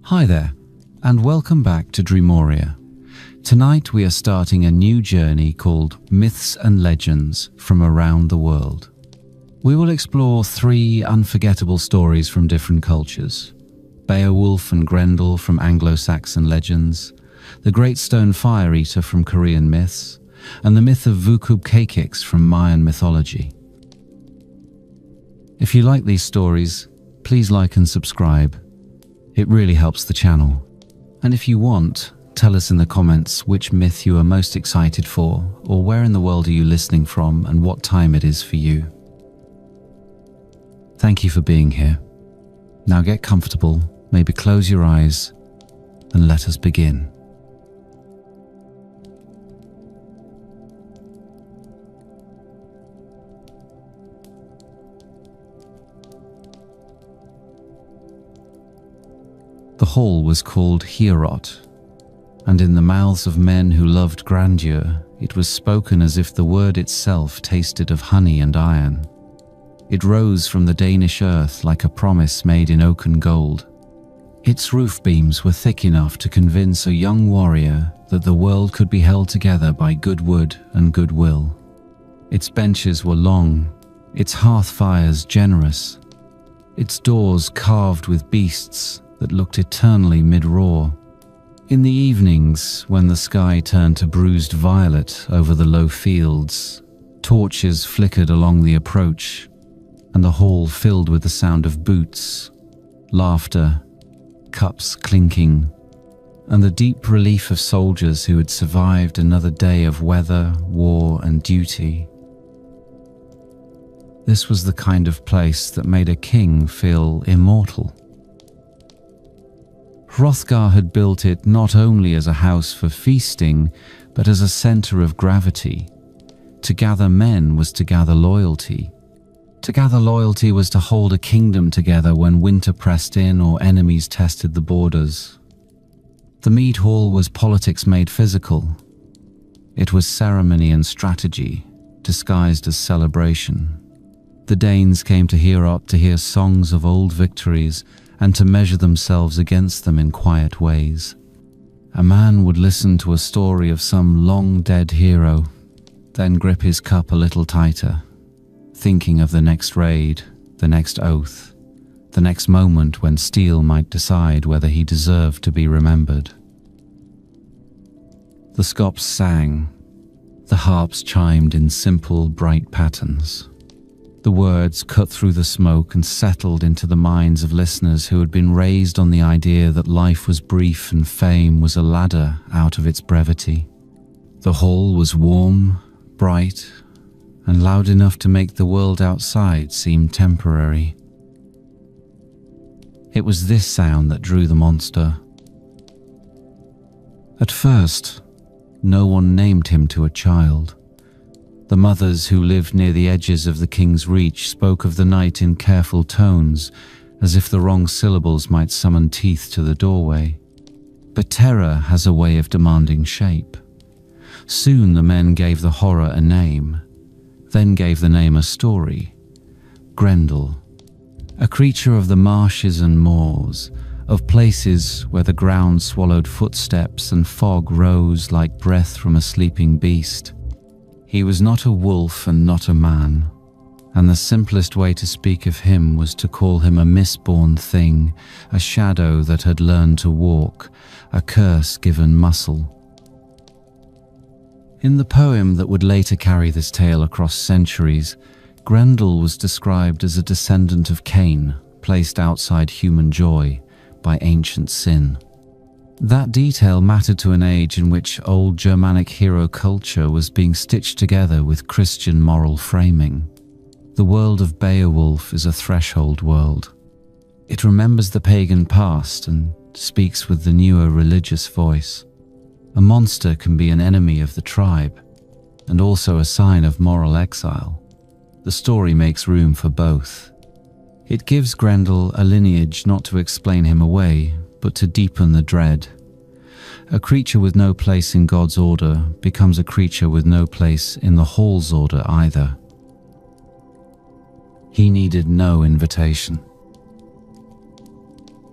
Hi there, and welcome back to Dreamoria. Tonight we are starting a new journey called Myths and Legends from around the world. We will explore 3 unforgettable stories from different cultures: Beowulf and Grendel from Anglo-Saxon legends, the Great Stone Fire Eater from Korean myths, and the myth of Vukub Kakix from Mayan mythology. If you like these stories, please like and subscribe. It really helps the channel. And if you want, tell us in the comments which myth you are most excited for, or where in the world are you listening from and what time it is for you. Thank you for being here. Now get comfortable, maybe close your eyes, and let us begin. The hall was called Heorot, and in the mouths of men who loved grandeur, it was spoken as if the word itself tasted of honey and iron. It rose from the Danish earth like a promise made in oaken gold. Its roof beams were thick enough to convince a young warrior that the world could be held together by good wood and goodwill. Its benches were long, its hearth fires generous, its doors carved with beasts that looked eternally mid-roar. In the evenings, when the sky turned to bruised violet over the low fields, torches flickered along the approach, and the hall filled with the sound of boots, laughter, cups clinking, and the deep relief of soldiers who had survived another day of weather, war, and duty. This was the kind of place that made a king feel immortal. Hrothgar had built it not only as a house for feasting, but as a center of gravity. To gather men was to gather loyalty. To gather loyalty was to hold a kingdom together when winter pressed in or enemies tested the borders. The mead hall was politics made physical. It was ceremony and strategy, disguised as celebration. The Danes came to Heorot to hear songs of old victories and to measure themselves against them in quiet ways. A man would listen to a story of some long-dead hero, then grip his cup a little tighter, thinking of the next raid, the next oath, the next moment when steel might decide whether he deserved to be remembered. The scops sang, the harps chimed in simple, bright patterns. The words cut through the smoke and settled into the minds of listeners who had been raised on the idea that life was brief and fame was a ladder out of its brevity. The hall was warm, bright, and loud enough to make the world outside seem temporary. It was this sound that drew the monster. At first, no one named him to a child. The mothers who lived near the edges of the king's reach spoke of the night in careful tones, as if the wrong syllables might summon teeth to the doorway. But terror has a way of demanding shape. Soon the men gave the horror a name, then gave the name a story. Grendel, a creature of the marshes and moors, of places where the ground swallowed footsteps and fog rose like breath from a sleeping beast. He was not a wolf and not a man, and the simplest way to speak of him was to call him a misborn thing, a shadow that had learned to walk, a curse given muscle. In the poem that would later carry this tale across centuries, Grendel was described as a descendant of Cain, placed outside human joy by ancient sin. That detail mattered to an age in which old Germanic hero culture was being stitched together with Christian moral framing. The world of Beowulf is a threshold world. It remembers the pagan past and speaks with the newer religious voice. A monster can be an enemy of the tribe, and also a sign of moral exile. The story makes room for both. It gives Grendel a lineage not to explain him away, but to deepen the dread. A creature with no place in God's order becomes a creature with no place in the hall's order either. He needed no invitation.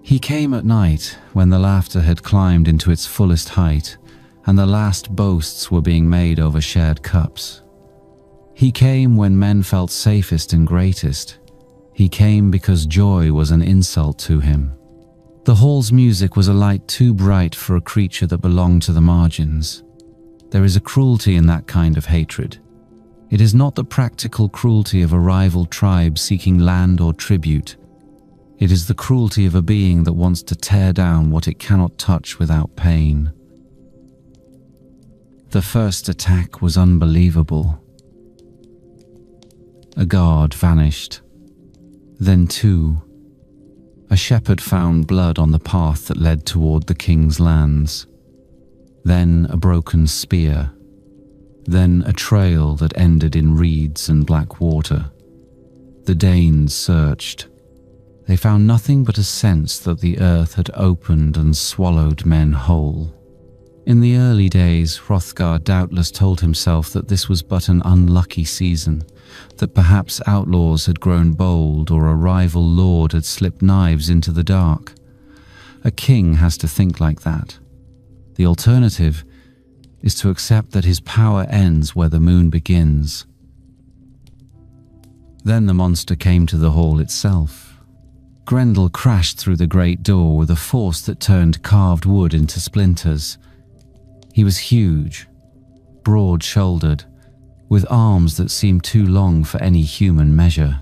He came at night when the laughter had climbed into its fullest height and the last boasts were being made over shared cups. He came when men felt safest and greatest. He came because joy was an insult to him. The hall's music was a light too bright for a creature that belonged to the margins. There is a cruelty in that kind of hatred. It is not the practical cruelty of a rival tribe seeking land or tribute. It is the cruelty of a being that wants to tear down what it cannot touch without pain. The first attack was unbelievable. A guard vanished. Then two. A shepherd found blood on the path that led toward the king's lands. Then a broken spear. Then a trail that ended in reeds and black water. The Danes searched. They found nothing but a sense that the earth had opened and swallowed men whole. In the early days, Hrothgar doubtless told himself that this was but an unlucky season, that perhaps outlaws had grown bold or a rival lord had slipped knives into the dark. A king has to think like that. The alternative is to accept that his power ends where the moon begins. Then the monster came to the hall itself. Grendel crashed through the great door with a force that turned carved wood into splinters. He was huge, broad-shouldered, with arms that seemed too long for any human measure.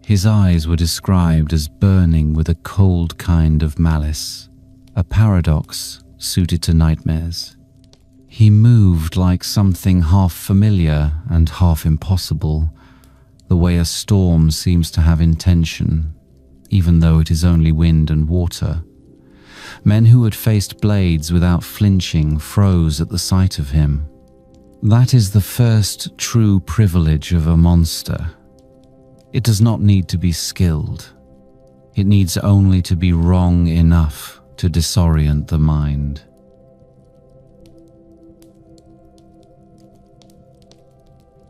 His eyes were described as burning with a cold kind of malice, a paradox suited to nightmares. He moved like something half familiar and half impossible, the way a storm seems to have intention, even though it is only wind and water. Men who had faced blades without flinching froze at the sight of him. That is the first true privilege of a monster. It does not need to be skilled. It needs only to be wrong enough to disorient the mind.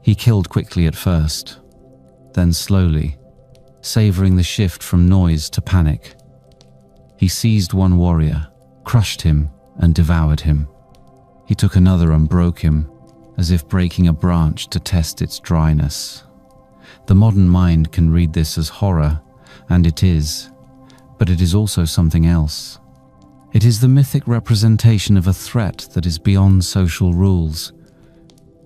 He killed quickly at first, then slowly, savoring the shift from noise to panic. He seized one warrior, crushed him, and devoured him. He took another and broke him, as if breaking a branch to test its dryness. The modern mind can read this as horror, and it is, but it is also something else. It is the mythic representation of a threat that is beyond social rules.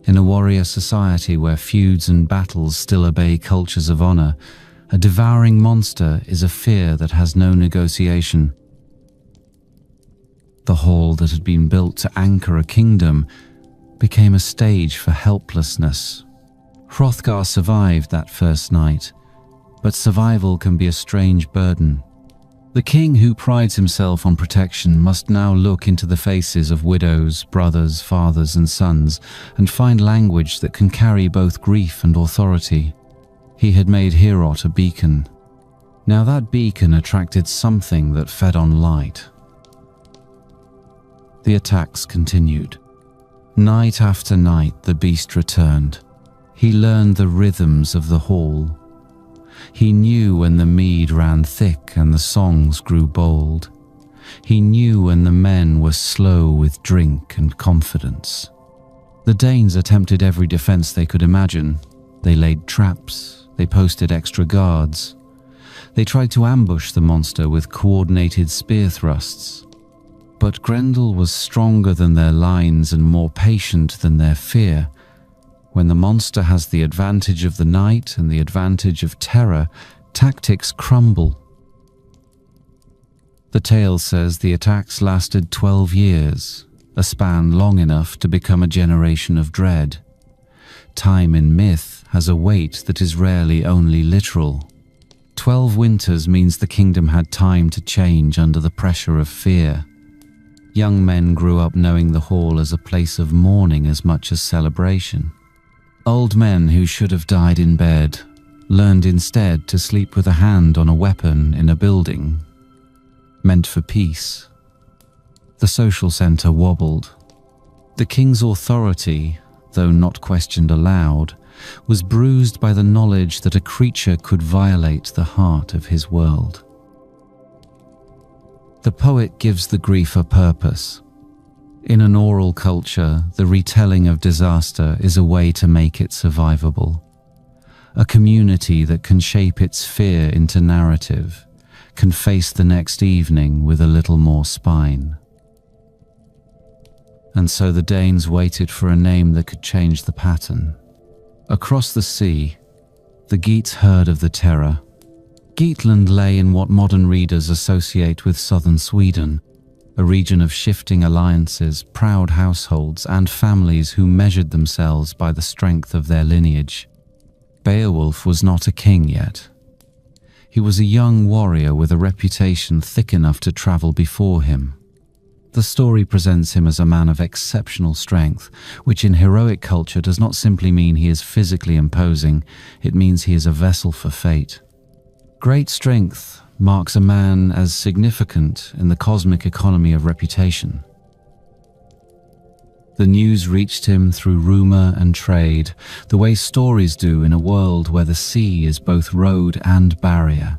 In a warrior society where feuds and battles still obey cultures of honor, a devouring monster is a fear that has no negotiation. The hall that had been built to anchor a kingdom became a stage for helplessness. Hrothgar survived that first night, but survival can be a strange burden. The king who prides himself on protection must now look into the faces of widows, brothers, fathers, and sons and find language that can carry both grief and authority. He had made Heorot a beacon. Now that beacon attracted something that fed on light. The attacks continued. Night after night the beast returned. He learned the rhythms of the hall. He knew when the mead ran thick and the songs grew bold. He knew when the men were slow with drink and confidence. The Danes attempted every defense they could imagine. They laid traps. They posted extra guards. They tried to ambush the monster with coordinated spear thrusts. But Grendel was stronger than their lines and more patient than their fear. When the monster has the advantage of the night and the advantage of terror, tactics crumble. The tale says the attacks lasted 12 years, a span long enough to become a generation of dread. Time in myth has a weight that is rarely only literal. 12 winters means the kingdom had time to change under the pressure of fear. Young men grew up knowing the hall as a place of mourning as much as celebration. Old men who should have died in bed learned instead to sleep with a hand on a weapon in a building, meant for peace. The social center wobbled. The king's authority, though not questioned aloud, was bruised by the knowledge that a creature could violate the heart of his world. The poet gives the grief a purpose. In an oral culture, the retelling of disaster is a way to make it survivable. A community that can shape its fear into narrative can face the next evening with a little more spine. And so the Danes waited for a name that could change the pattern. Across the sea, the Geats heard of the terror. Geatland lay in what modern readers associate with southern Sweden, a region of shifting alliances, proud households, and families who measured themselves by the strength of their lineage. Beowulf was not a king yet. He was a young warrior with a reputation thick enough to travel before him. The story presents him as a man of exceptional strength, which in heroic culture does not simply mean he is physically imposing, it means he is a vessel for fate. Great strength marks a man as significant in the cosmic economy of reputation. The news reached him through rumor and trade, the way stories do in a world where the sea is both road and barrier.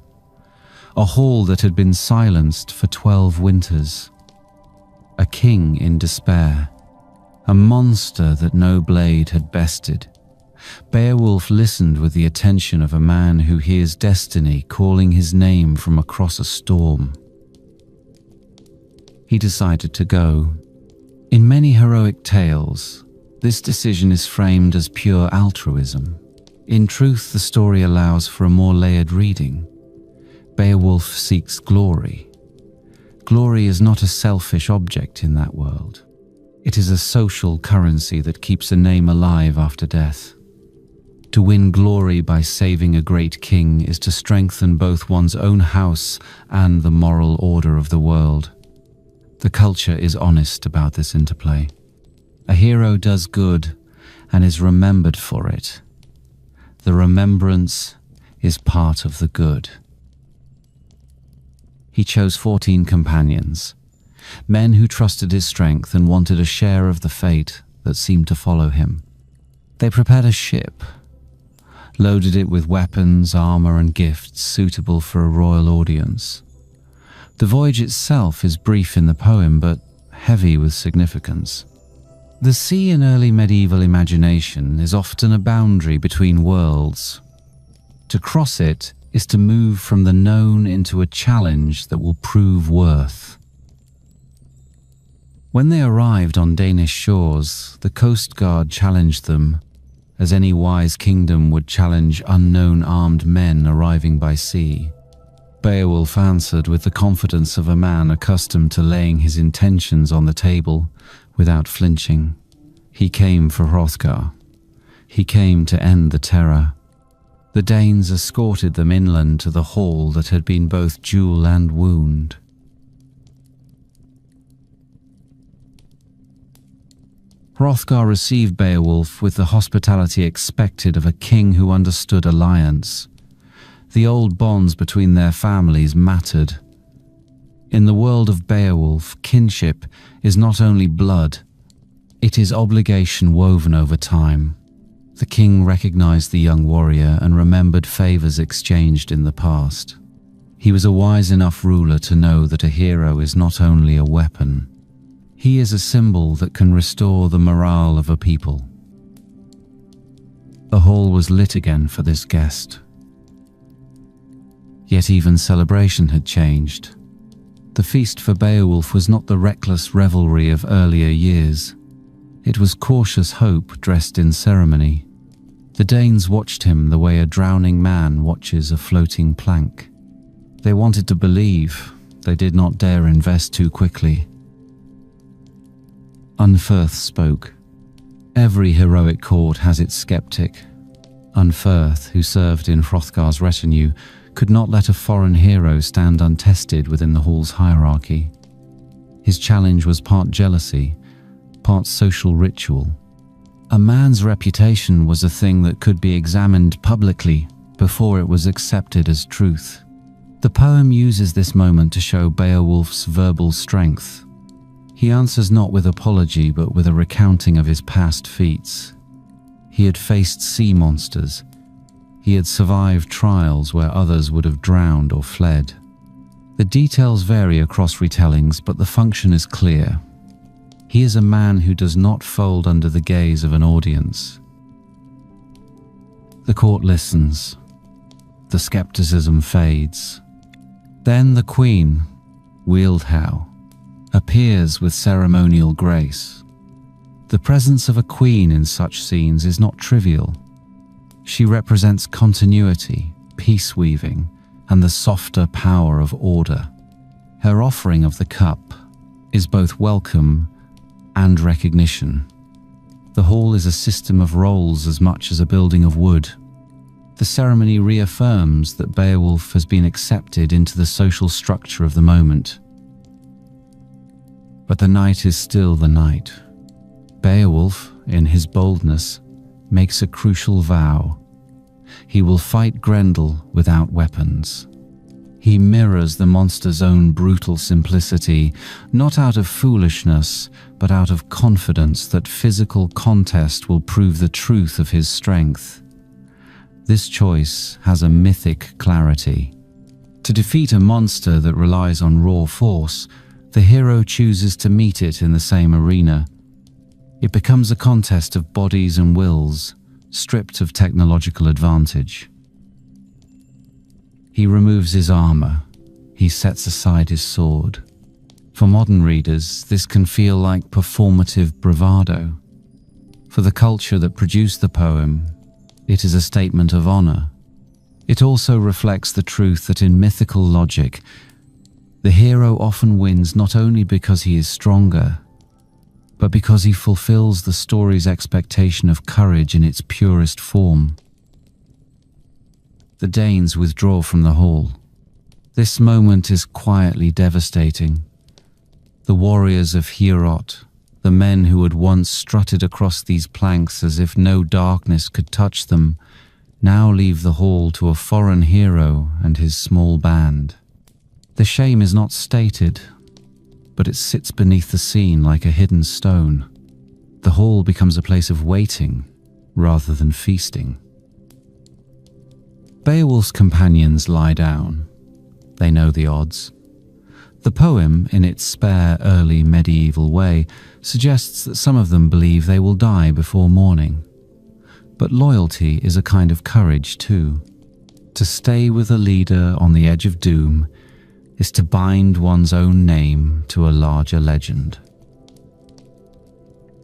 A hall that had been silenced for 12 winters. A king in despair. A monster that no blade had bested. Beowulf listened with the attention of a man who hears destiny calling his name from across a storm. He decided to go. In many heroic tales, this decision is framed as pure altruism. In truth, the story allows for a more layered reading. Beowulf seeks glory. Glory is not a selfish object in that world. It is a social currency that keeps a name alive after death. To win glory by saving a great king is to strengthen both one's own house and the moral order of the world. The culture is honest about this interplay. A hero does good and is remembered for it. The remembrance is part of the good. He chose 14 companions, men who trusted his strength and wanted a share of the fate that seemed to follow him. They prepared a ship, loaded it with weapons, armor, and gifts suitable for a royal audience. The voyage itself is brief in the poem, but heavy with significance. The sea in early medieval imagination is often a boundary between worlds. To cross it is to move from the known into a challenge that will prove worth. When they arrived on Danish shores, the coast guard challenged them, as any wise kingdom would challenge unknown armed men arriving by sea. Beowulf answered with the confidence of a man accustomed to laying his intentions on the table without flinching. He came for Hrothgar. He came to end the terror. The Danes escorted them inland to the hall that had been both jewel and wound. Hrothgar received Beowulf with the hospitality expected of a king who understood alliance. The old bonds between their families mattered. In the world of Beowulf, kinship is not only blood, it is obligation woven over time. The king recognized the young warrior and remembered favors exchanged in the past. He was a wise enough ruler to know that a hero is not only a weapon. He is a symbol that can restore the morale of a people. The hall was lit again for this guest. Yet even celebration had changed. The feast for Beowulf was not the reckless revelry of earlier years. It was cautious hope dressed in ceremony. The Danes watched him the way a drowning man watches a floating plank. They wanted to believe. They did not dare invest too quickly. Unferth spoke. Every heroic court has its skeptic. Unferth, who served in Hrothgar's retinue, could not let a foreign hero stand untested within the hall's hierarchy. His challenge was part jealousy, part social ritual. A man's reputation was a thing that could be examined publicly before it was accepted as truth. The poem uses this moment to show Beowulf's verbal strength. He answers not with apology but with a recounting of his past feats. He had faced sea monsters. He had survived trials where others would have drowned or fled. The details vary across retellings, but the function is clear. He is a man who does not fold under the gaze of an audience. The court listens. The skepticism fades. Then the queen, Wildhau, appears with ceremonial grace. The presence of a queen in such scenes is not trivial. She represents continuity, peace-weaving, and the softer power of order. Her offering of the cup is both welcome and recognition. The hall is a system of roles as much as a building of wood. The ceremony reaffirms that Beowulf has been accepted into the social structure of the moment. But the night is still the night. Beowulf, in his boldness, makes a crucial vow. He will fight Grendel without weapons. He mirrors the monster's own brutal simplicity, not out of foolishness, but out of confidence that physical contest will prove the truth of his strength. This choice has a mythic clarity. To defeat a monster that relies on raw force, the hero chooses to meet it in the same arena. It becomes a contest of bodies and wills, stripped of technological advantage. He removes his armor. He sets aside his sword. For modern readers, this can feel like performative bravado. For the culture that produced the poem, it is a statement of honor. It also reflects the truth that in mythical logic, the hero often wins not only because he is stronger, but because he fulfills the story's expectation of courage in its purest form. The Danes withdraw from the hall. This moment is quietly devastating. The warriors of Heorot, the men who had once strutted across these planks as if no darkness could touch them, now leave the hall to a foreign hero and his small band. The shame is not stated, but it sits beneath the scene like a hidden stone. The hall becomes a place of waiting rather than feasting. Beowulf's companions lie down. They know the odds. The poem, in its spare, early medieval way, suggests that some of them believe they will die before morning. But loyalty is a kind of courage too. To stay with a leader on the edge of doom is to bind one's own name to a larger legend.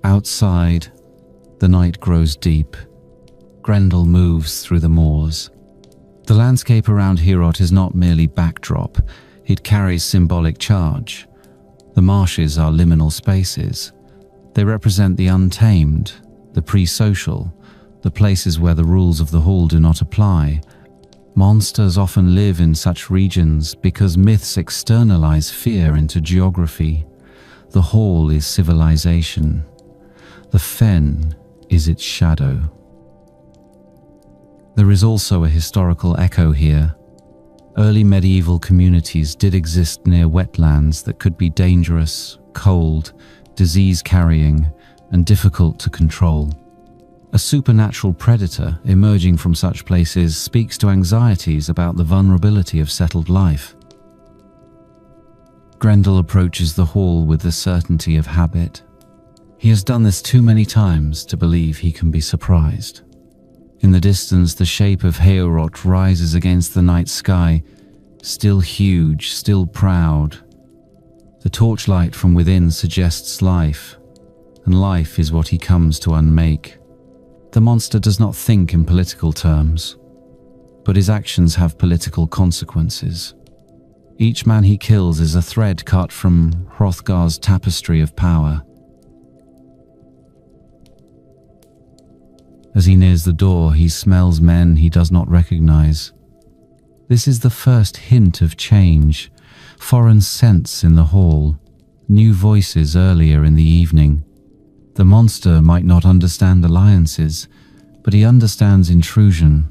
Outside, the night grows deep. Grendel moves through the moors. The landscape around Heorot is not merely backdrop, it carries symbolic charge. The marshes are liminal spaces. They represent the untamed, the pre-social, the places where the rules of the hall do not apply. Monsters often live in such regions because myths externalize fear into geography. The hall is civilization. The fen is its shadow. There is also a historical echo here. Early medieval communities did exist near wetlands that could be dangerous, cold, disease-carrying, and difficult to control. A supernatural predator emerging from such places speaks to anxieties about the vulnerability of settled life. Grendel approaches the hall with the certainty of habit. He has done this too many times to believe he can be surprised. In the distance, the shape of Heorot rises against the night sky, still huge, still proud. The torchlight from within suggests life, and life is what he comes to unmake. The monster does not think in political terms, but his actions have political consequences. Each man he kills is a thread cut from Hrothgar's tapestry of power. As he nears the door, he smells men he does not recognize. This is the first hint of change, foreign scents in the hall, new voices earlier in the evening. The monster might not understand alliances, but he understands intrusion.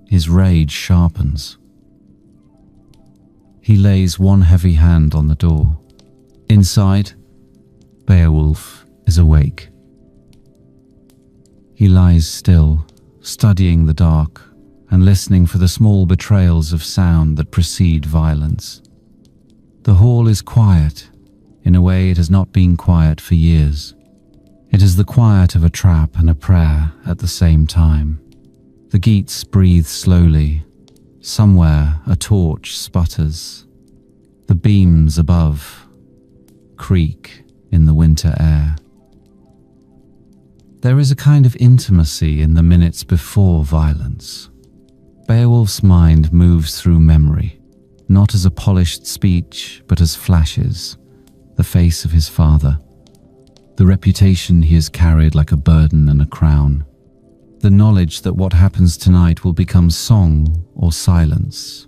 His rage sharpens. He lays one heavy hand on the door. Inside, Beowulf is awake. He lies still, studying the dark and listening for the small betrayals of sound that precede violence. The hall is quiet, in a way it has not been quiet for years. It is the quiet of a trap and a prayer at the same time. The Geats breathe slowly. Somewhere a torch sputters. The beams above creak in the winter air. There is a kind of intimacy in the minutes before violence. Beowulf's mind moves through memory, not as a polished speech, but as flashes. The face of his father, the reputation he has carried like a burden and a crown, the knowledge that what happens tonight will become song or silence.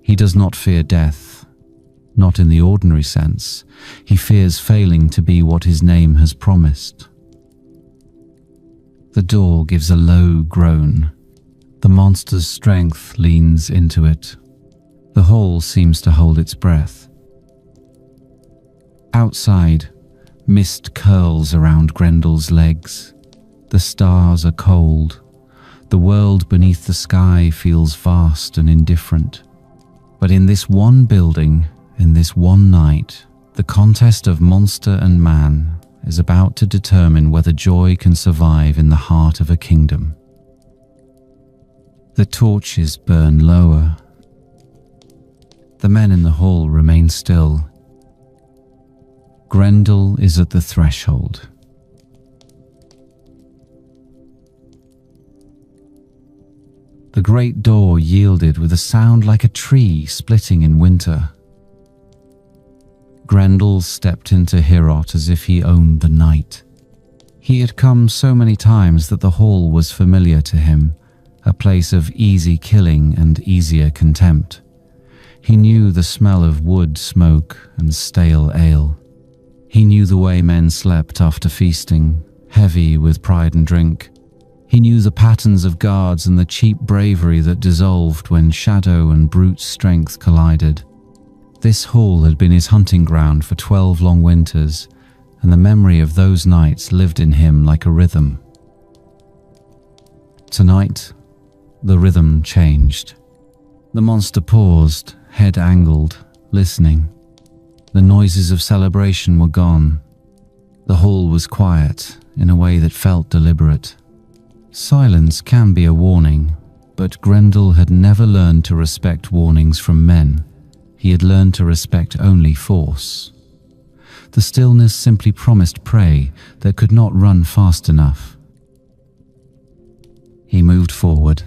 He does not fear death, not in the ordinary sense. He fears failing to be what his name has promised. The door gives a low groan. The monster's strength leans into it. The hall seems to hold its breath. Outside, mist curls around Grendel's legs. The stars are cold. The world beneath the sky feels vast and indifferent. But in this one building, in this one night, the contest of monster and man is about to determine whether joy can survive in the heart of a kingdom. The torches burn lower. The men in the hall remain still. Grendel is at the threshold. The great door yielded with a sound like a tree splitting in winter. Grendel stepped into Heorot as if he owned the night. He had come so many times that the hall was familiar to him, a place of easy killing and easier contempt. He knew the smell of wood smoke and stale ale. He knew the way men slept after feasting, heavy with pride and drink. He knew the patterns of guards and the cheap bravery that dissolved when shadow and brute strength collided. This hall had been his hunting ground for 12 long winters, and the memory of those nights lived in him like a rhythm. Tonight, the rhythm changed. The monster paused, head angled, listening. The noises of celebration were gone. The hall was quiet in a way that felt deliberate. Silence can be a warning, but Grendel had never learned to respect warnings from men. He had learned to respect only force. The stillness simply promised prey that could not run fast enough. He moved forward.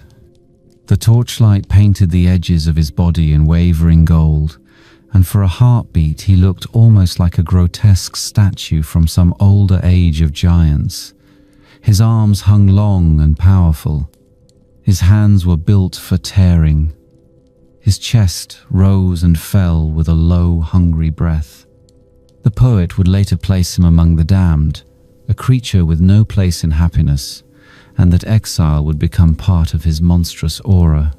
The torchlight painted the edges of his body in wavering gold, and for a heartbeat he looked almost like a grotesque statue from some older age of giants. His arms hung long and powerful. His hands were built for tearing. His chest rose and fell with a low, hungry breath. The poet would later place him among the damned, a creature with no place in happiness, and that exile would become part of his monstrous aura.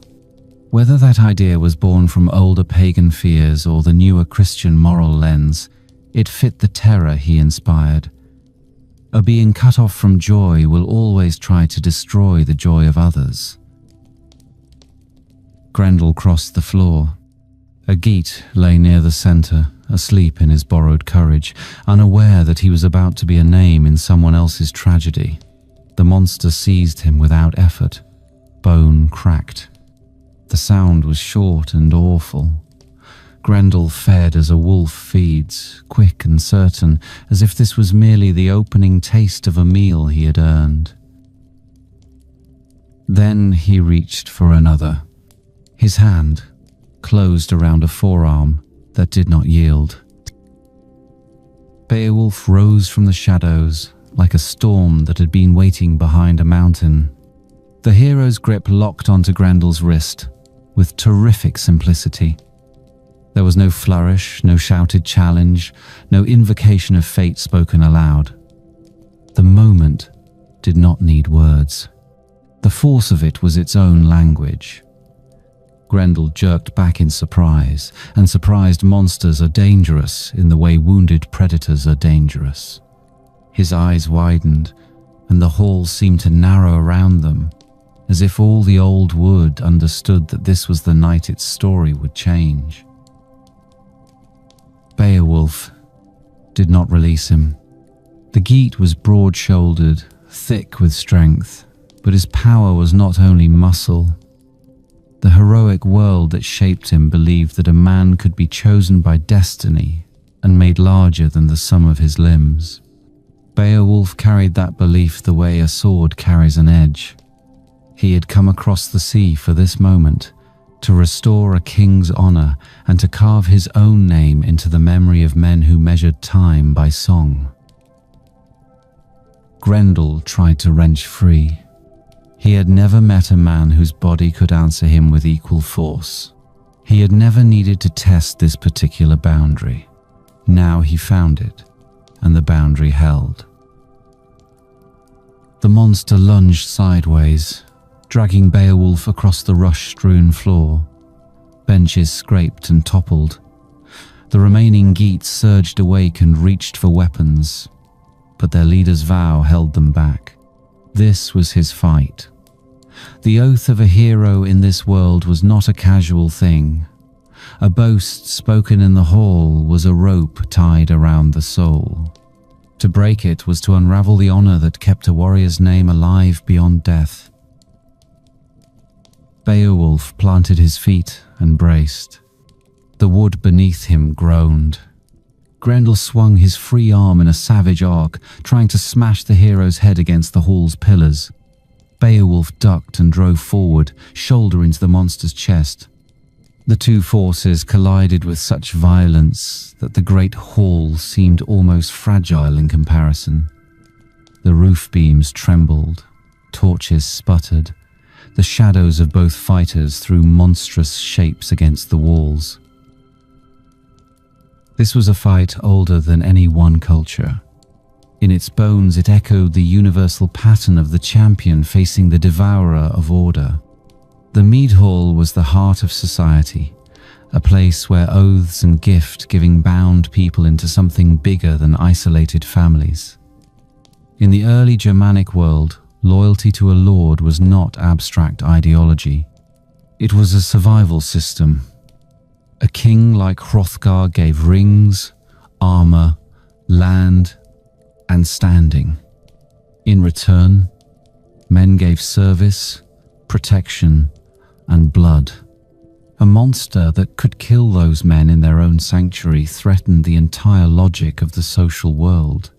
Whether that idea was born from older pagan fears or the newer Christian moral lens, it fit the terror he inspired. A being cut off from joy will always try to destroy the joy of others. Grendel crossed the floor. A Geat lay near the center, asleep in his borrowed courage, unaware that he was about to be a name in someone else's tragedy. The monster seized him without effort. Bone cracked. The sound was short and awful. Grendel fed as a wolf feeds, quick and certain, as if this was merely the opening taste of a meal he had earned. Then he reached for another. His hand closed around a forearm that did not yield. Beowulf rose from the shadows like a storm that had been waiting behind a mountain. The hero's grip locked onto Grendel's wrist with terrific simplicity. There was no flourish, no shouted challenge, no invocation of fate spoken aloud. The moment did not need words. The force of it was its own language. Grendel jerked back in surprise, and surprised monsters are dangerous in the way wounded predators are dangerous. His eyes widened, and the hall seemed to narrow around them, as if all the old wood understood that this was the night its story would change. Beowulf did not release him. The Geat was broad-shouldered, thick with strength, but his power was not only muscle. The heroic world that shaped him believed that a man could be chosen by destiny and made larger than the sum of his limbs. Beowulf carried that belief the way a sword carries an edge. He had come across the sea for this moment, to restore a king's honor and to carve his own name into the memory of men who measured time by song. Grendel tried to wrench free. He had never met a man whose body could answer him with equal force. He had never needed to test this particular boundary. Now he found it, and the boundary held. The monster lunged sideways, dragging Beowulf across the rush-strewn floor. Benches scraped and toppled. The remaining Geats surged awake and reached for weapons, but their leader's vow held them back. This was his fight. The oath of a hero in this world was not a casual thing. A boast spoken in the hall was a rope tied around the soul. To break it was to unravel the honor that kept a warrior's name alive beyond death. Beowulf planted his feet and braced. The wood beneath him groaned. Grendel swung his free arm in a savage arc, trying to smash the hero's head against the hall's pillars. Beowulf ducked and drove forward, shoulder into the monster's chest. The two forces collided with such violence that the great hall seemed almost fragile in comparison. The roof beams trembled, torches sputtered. The shadows of both fighters threw monstrous shapes against the walls. This was a fight older than any one culture. In its bones, it echoed the universal pattern of the champion facing the devourer of order. The mead hall was the heart of society, a place where oaths and gift-giving bound people into something bigger than isolated families. In the early Germanic world, loyalty to a lord was not abstract ideology. It was a survival system. A king like Hrothgar gave rings, armor, land, and standing. In return, men gave service, protection, and blood. A monster that could kill those men in their own sanctuary threatened the entire logic of the social world.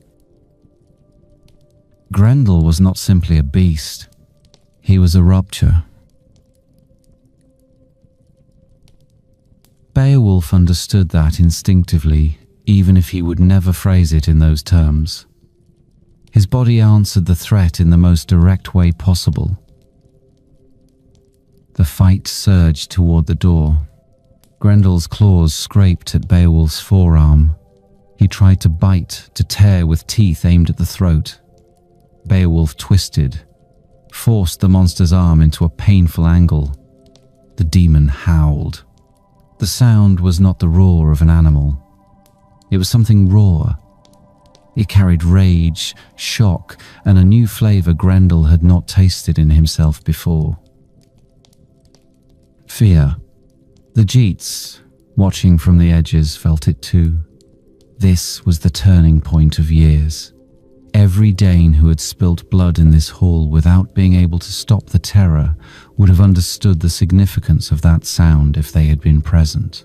Grendel was not simply a beast. He was a rupture. Beowulf understood that instinctively, even if he would never phrase it in those terms. His body answered the threat in the most direct way possible. The fight surged toward the door. Grendel's claws scraped at Beowulf's forearm. He tried to bite, to tear with teeth aimed at the throat. Beowulf twisted, forced the monster's arm into a painful angle. The demon howled. The sound was not the roar of an animal. It was something raw. It carried rage, shock, and a new flavor Grendel had not tasted in himself before. Fear. The Geats, watching from the edges, felt it too. This was the turning point of years. Every Dane who had spilt blood in this hall without being able to stop the terror would have understood the significance of that sound if they had been present.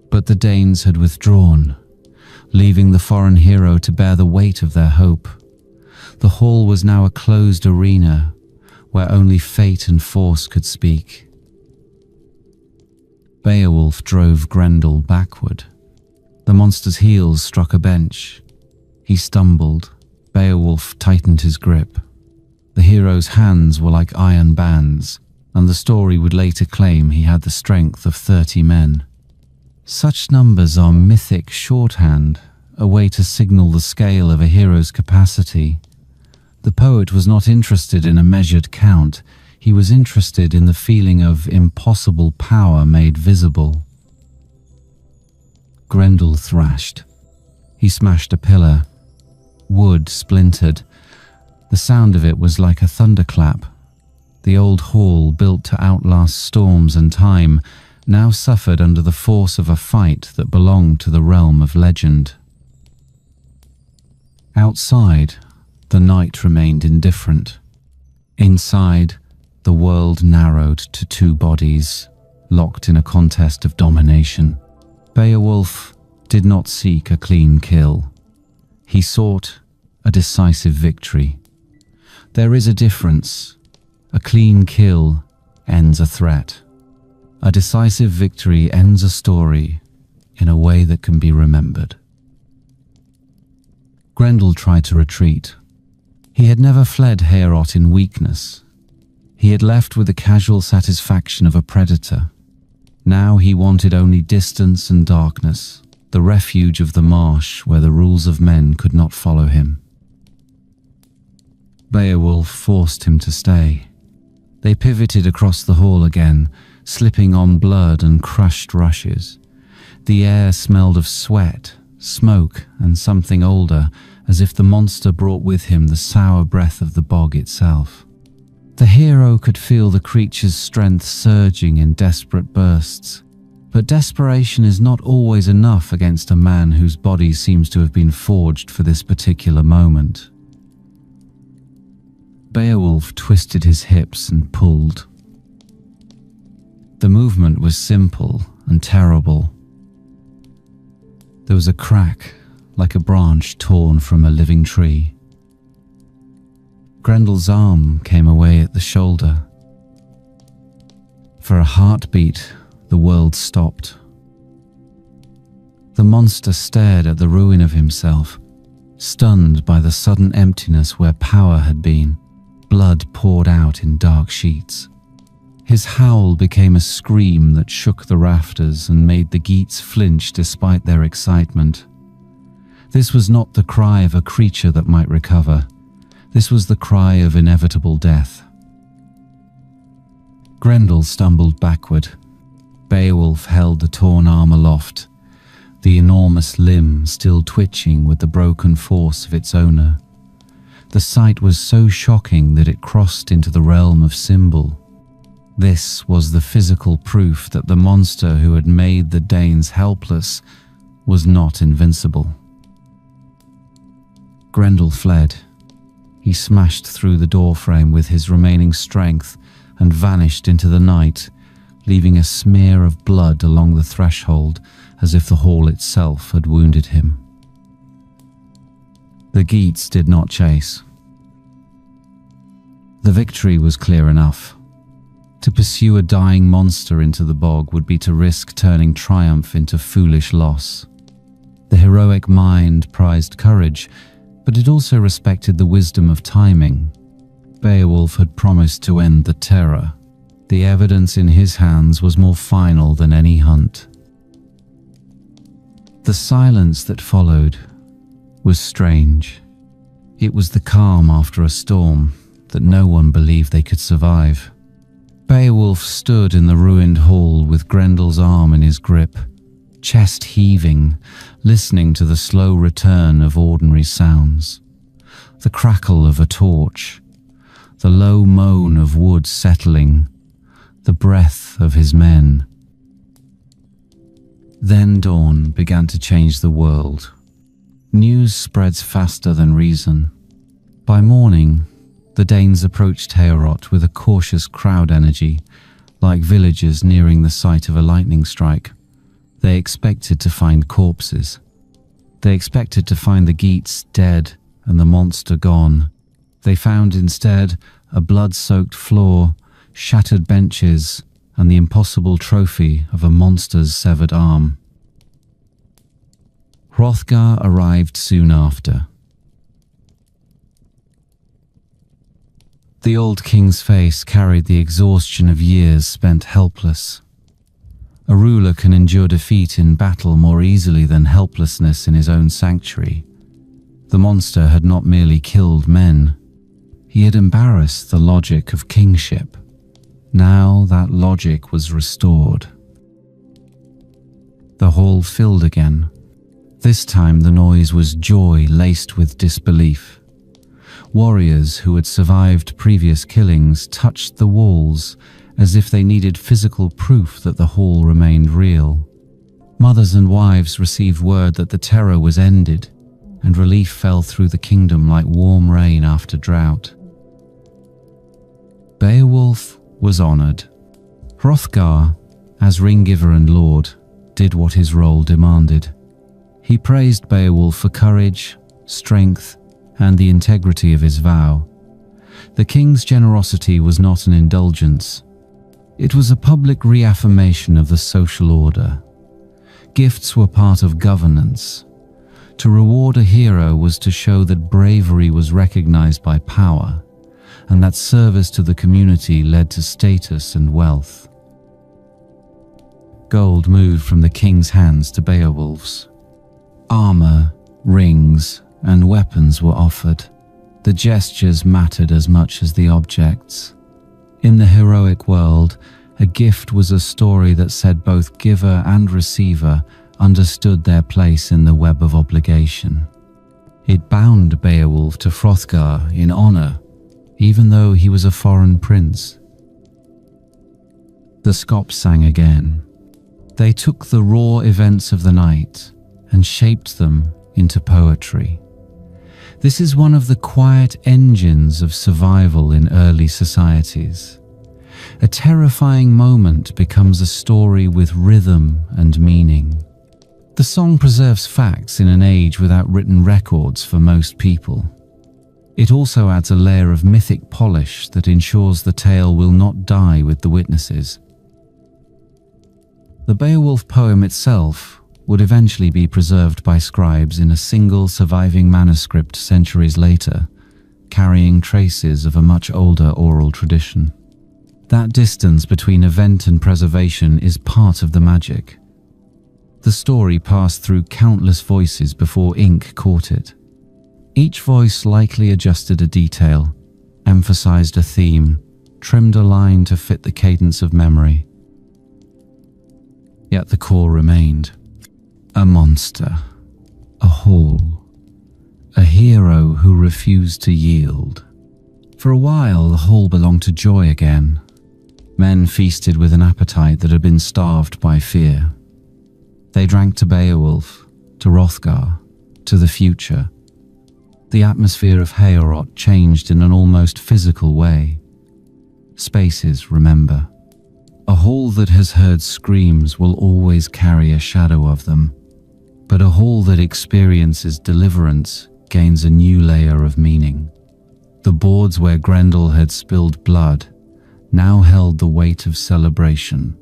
But the Danes had withdrawn, leaving the foreign hero to bear the weight of their hope. The hall was now a closed arena where only fate and force could speak. Beowulf drove Grendel backward. The monster's heels struck a bench. He stumbled. Beowulf tightened his grip. The hero's hands were like iron bands, and the story would later claim he had the strength of 30 men. Such numbers are mythic shorthand, a way to signal the scale of a hero's capacity. The poet was not interested in a measured count. He was interested in the feeling of impossible power made visible. Grendel thrashed. He smashed a pillar. Wood splintered. The sound of it was like a thunderclap. The old hall, built to outlast storms and time, now suffered under the force of a fight that belonged to the realm of legend. Outside, the night remained indifferent. Inside, the world narrowed to two bodies, locked in a contest of domination. Beowulf did not seek a clean kill. He sought a decisive victory. There is a difference. A clean kill ends a threat. A decisive victory ends a story in a way that can be remembered. Grendel tried to retreat. He had never fled Heorot in weakness. He had left with the casual satisfaction of a predator. Now he wanted only distance and darkness, the refuge of the marsh where the rules of men could not follow him. Beowulf forced him to stay. They pivoted across the hall again, slipping on blood and crushed rushes. The air smelled of sweat, smoke, and something older, as if the monster brought with him the sour breath of the bog itself. The hero could feel the creature's strength surging in desperate bursts, but desperation is not always enough against a man whose body seems to have been forged for this particular moment. Beowulf twisted his hips and pulled. The movement was simple and terrible. There was a crack, like a branch torn from a living tree. Grendel's arm came away at the shoulder. For a heartbeat, the world stopped. The monster stared at the ruin of himself, stunned by the sudden emptiness where power had been. Blood poured out in dark sheets. His howl became a scream that shook the rafters and made the Geats flinch despite their excitement. This was not the cry of a creature that might recover. This was the cry of inevitable death. Grendel stumbled backward. Beowulf held the torn arm aloft, the enormous limb still twitching with the broken force of its owner. The sight was so shocking that it crossed into the realm of symbol. This was the physical proof that the monster who had made the Danes helpless was not invincible. Grendel fled. He smashed through the doorframe with his remaining strength and vanished into the night, leaving a smear of blood along the threshold as if the hall itself had wounded him. The Geats did not chase. The victory was clear enough. To pursue a dying monster into the bog would be to risk turning triumph into foolish loss. The heroic mind prized courage, but it also respected the wisdom of timing. Beowulf had promised to end the terror. The evidence in his hands was more final than any hunt. The silence that followed was strange. It was the calm after a storm that no one believed they could survive. Beowulf stood in the ruined hall with Grendel's arm in his grip, chest heaving, listening to the slow return of ordinary sounds. The crackle of a torch, the low moan of wood settling, the breath of his men. Then dawn began to change the world. News spreads faster than reason. By morning, the Danes approached Heorot with a cautious crowd energy, like villagers nearing the site of a lightning strike. They expected to find corpses. They expected to find the Geats dead and the monster gone. They found instead a blood-soaked floor, shattered benches, and the impossible trophy of a monster's severed arm. Hrothgar arrived soon after. The old king's face carried the exhaustion of years spent helpless. A ruler can endure defeat in battle more easily than helplessness in his own sanctuary. The monster had not merely killed men. He had embarrassed the logic of kingship. Now that logic was restored. The hall filled again. This time the noise was joy laced with disbelief. Warriors who had survived previous killings touched the walls, as if they needed physical proof that the hall remained real. Mothers and wives received word that the terror was ended, and relief fell through the kingdom like warm rain after drought. Beowulf was honored. Hrothgar, as ring-giver and lord, did what his role demanded. He praised Beowulf for courage, strength, and the integrity of his vow. The king's generosity was not an indulgence. It was a public reaffirmation of the social order. Gifts were part of governance. To reward a hero was to show that bravery was recognized by power, and that service to the community led to status and wealth. Gold moved from the king's hands to Beowulf's. Armor, rings, and weapons were offered. The gestures mattered as much as the objects. In the heroic world, a gift was a story that said both giver and receiver understood their place in the web of obligation. It bound Beowulf to Hrothgar in honor, even though he was a foreign prince. The Scops sang again. They took the raw events of the night and shaped them into poetry. This is one of the quiet engines of survival in early societies. A terrifying moment becomes a story with rhythm and meaning. The song preserves facts in an age without written records for most people. It also adds a layer of mythic polish that ensures the tale will not die with the witnesses. The Beowulf poem itself would eventually be preserved by scribes in a single surviving manuscript centuries later, carrying traces of a much older oral tradition. That distance between event and preservation is part of the magic. The story passed through countless voices before ink caught it. Each voice likely adjusted a detail, emphasized a theme, trimmed a line to fit the cadence of memory. Yet the core remained. A monster, a hall, a hero who refused to yield. For a while, the hall belonged to joy again. Men feasted with an appetite that had been starved by fear. They drank to Beowulf, to Hrothgar, to the future. The atmosphere of Heorot changed in an almost physical way. Spaces remember. A hall that has heard screams will always carry a shadow of them, but a hall that experiences deliverance gains a new layer of meaning. The boards where Grendel had spilled blood now held the weight of celebration.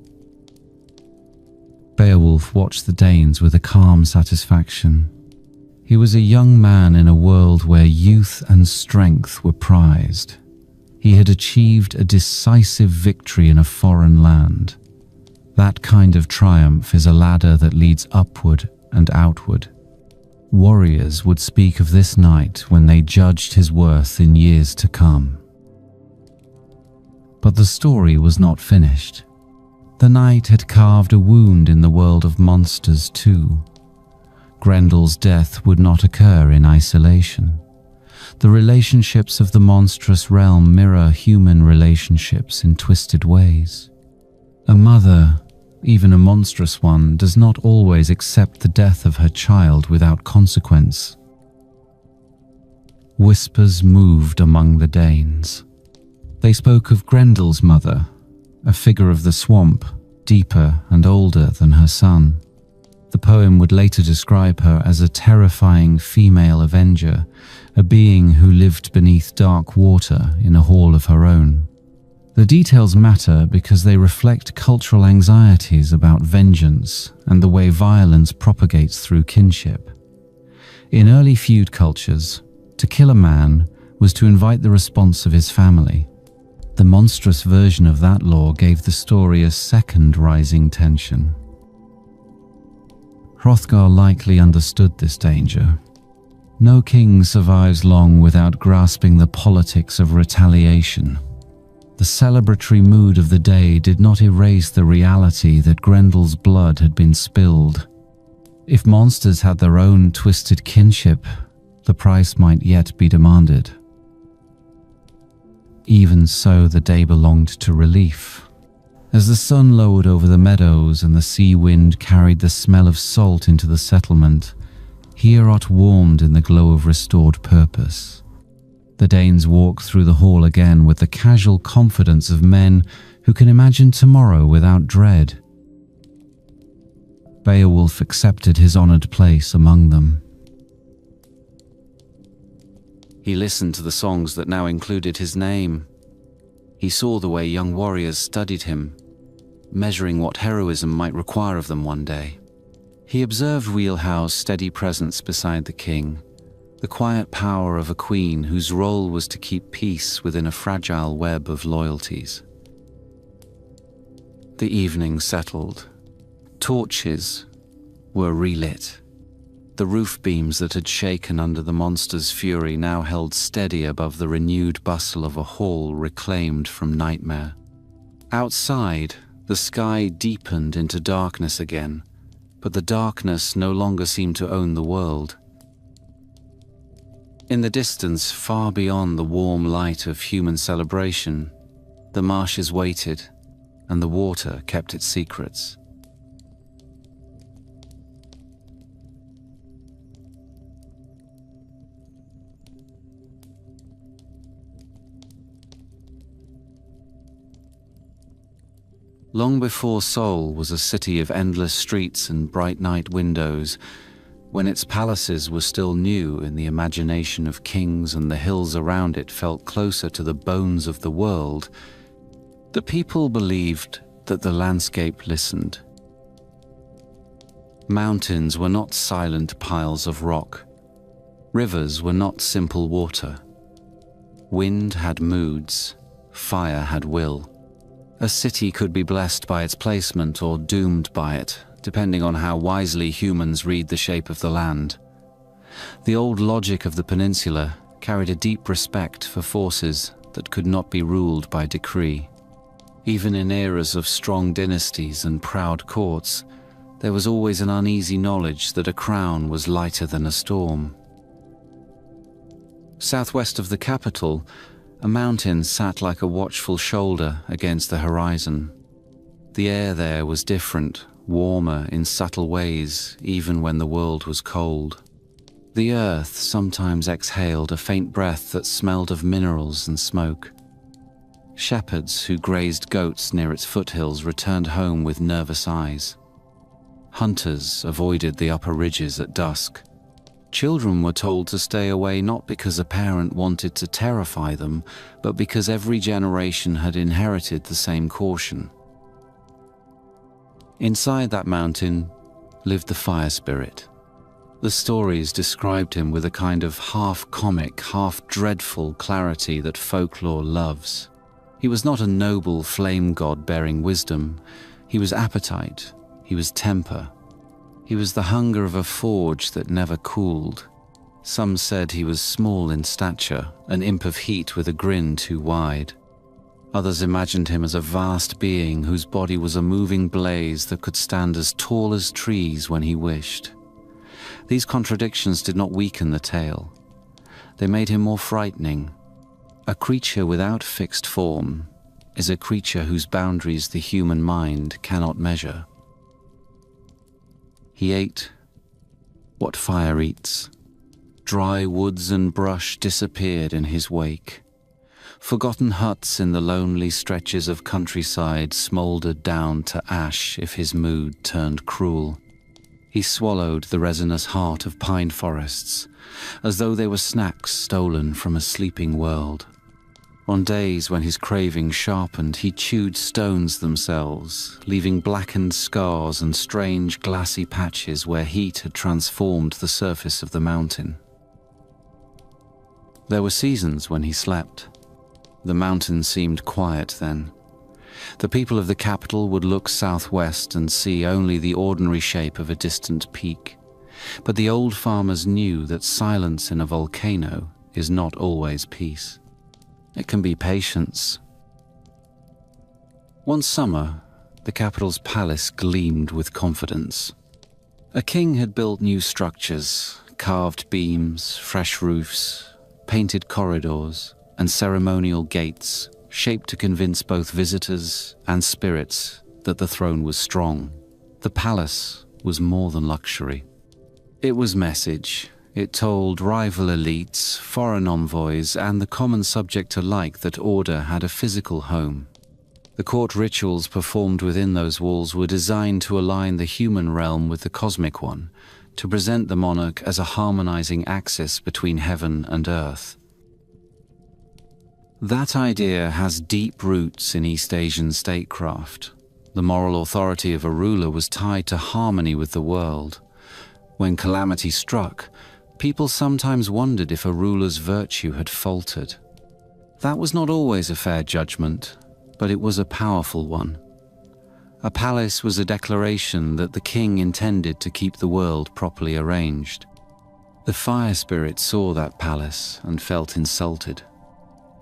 Beowulf watched the Danes with a calm satisfaction. He was a young man in a world where youth and strength were prized. He had achieved a decisive victory in a foreign land. That kind of triumph is a ladder that leads upward and outward. Warriors would speak of this night when they judged his worth in years to come. But the story was not finished. The night had carved a wound in the world of monsters too. Grendel's death would not occur in isolation. The relationships of the monstrous realm mirror human relationships in twisted ways. A mother, even a monstrous one, does not always accept the death of her child without consequence. Whispers moved among the Danes. They spoke of Grendel's mother, a figure of the swamp, deeper and older than her son. The poem would later describe her as a terrifying female avenger, a being who lived beneath dark water in a hall of her own. The details matter because they reflect cultural anxieties about vengeance and the way violence propagates through kinship. In early feud cultures, to kill a man was to invite the response of his family. The monstrous version of that law gave the story a second rising tension. Hrothgar likely understood this danger. No king survives long without grasping the politics of retaliation. The celebratory mood of the day did not erase the reality that Grendel's blood had been spilled. If monsters had their own twisted kinship, the price might yet be demanded. Even so, the day belonged to relief. As the sun lowered over the meadows and the sea wind carried the smell of salt into the settlement, Heorot warmed in the glow of restored purpose. The Danes walked through the hall again with the casual confidence of men who can imagine tomorrow without dread. Beowulf accepted his honored place among them. He listened to the songs that now included his name. He saw the way young warriors studied him, measuring what heroism might require of them one day. He observed Wheelhow's steady presence beside the king, the quiet power of a queen whose role was to keep peace within a fragile web of loyalties. The evening settled. Torches were relit. The roof beams that had shaken under the monster's fury now held steady above the renewed bustle of a hall reclaimed from nightmare. Outside, the sky deepened into darkness again, but the darkness no longer seemed to own the world. In the distance, far beyond the warm light of human celebration, the marshes waited, and the water kept its secrets. Long before Seoul was a city of endless streets and bright night windows, when its palaces were still new in the imagination of kings and the hills around it felt closer to the bones of the world, the people believed that the landscape listened. Mountains were not silent piles of rock. Rivers were not simple water. Wind had moods, fire had will. A city could be blessed by its placement or doomed by it, depending on how wisely humans read the shape of the land. The old logic of the peninsula carried a deep respect for forces that could not be ruled by decree. Even in eras of strong dynasties and proud courts, there was always an uneasy knowledge that a crown was lighter than a storm. Southwest of the capital, a mountain sat like a watchful shoulder against the horizon. The air there was different, warmer in subtle ways, even when the world was cold. The earth sometimes exhaled a faint breath that smelled of minerals and smoke. Shepherds who grazed goats near its foothills returned home with nervous eyes. Hunters avoided the upper ridges at dusk. Children were told to stay away not because a parent wanted to terrify them, but because every generation had inherited the same caution. Inside that mountain lived the fire spirit. The stories described him with a kind of half-comic, half-dreadful clarity that folklore loves. He was not a noble flame god bearing wisdom. He was appetite. He was temper. He was the hunger of a forge that never cooled. Some said he was small in stature, an imp of heat with a grin too wide. Others imagined him as a vast being whose body was a moving blaze that could stand as tall as trees when he wished. These contradictions did not weaken the tale. They made him more frightening. A creature without fixed form is a creature whose boundaries the human mind cannot measure. He ate what fire eats. Dry woods and brush disappeared in his wake. Forgotten huts in the lonely stretches of countryside smouldered down to ash if his mood turned cruel. He swallowed the resinous heart of pine forests, as though they were snacks stolen from a sleeping world. On days when his craving sharpened, he chewed stones themselves, leaving blackened scars and strange glassy patches where heat had transformed the surface of the mountain. There were seasons when he slept. The mountain seemed quiet then. The people of the capital would look southwest and see only the ordinary shape of a distant peak. But the old farmers knew that silence in a volcano is not always peace. It can be patience. One summer, the capital's palace gleamed with confidence. A king had built new structures, carved beams, fresh roofs, painted corridors, and ceremonial gates shaped to convince both visitors and spirits that the throne was strong. The palace was more than luxury. It was message. It told rival elites, foreign envoys, and the common subject alike that order had a physical home. The court rituals performed within those walls were designed to align the human realm with the cosmic one, to present the monarch as a harmonizing axis between heaven and earth. That idea has deep roots in East Asian statecraft. The moral authority of a ruler was tied to harmony with the world. When calamity struck, people sometimes wondered if a ruler's virtue had faltered. That was not always a fair judgment, but it was a powerful one. A palace was a declaration that the king intended to keep the world properly arranged. The fire spirit saw that palace and felt insulted.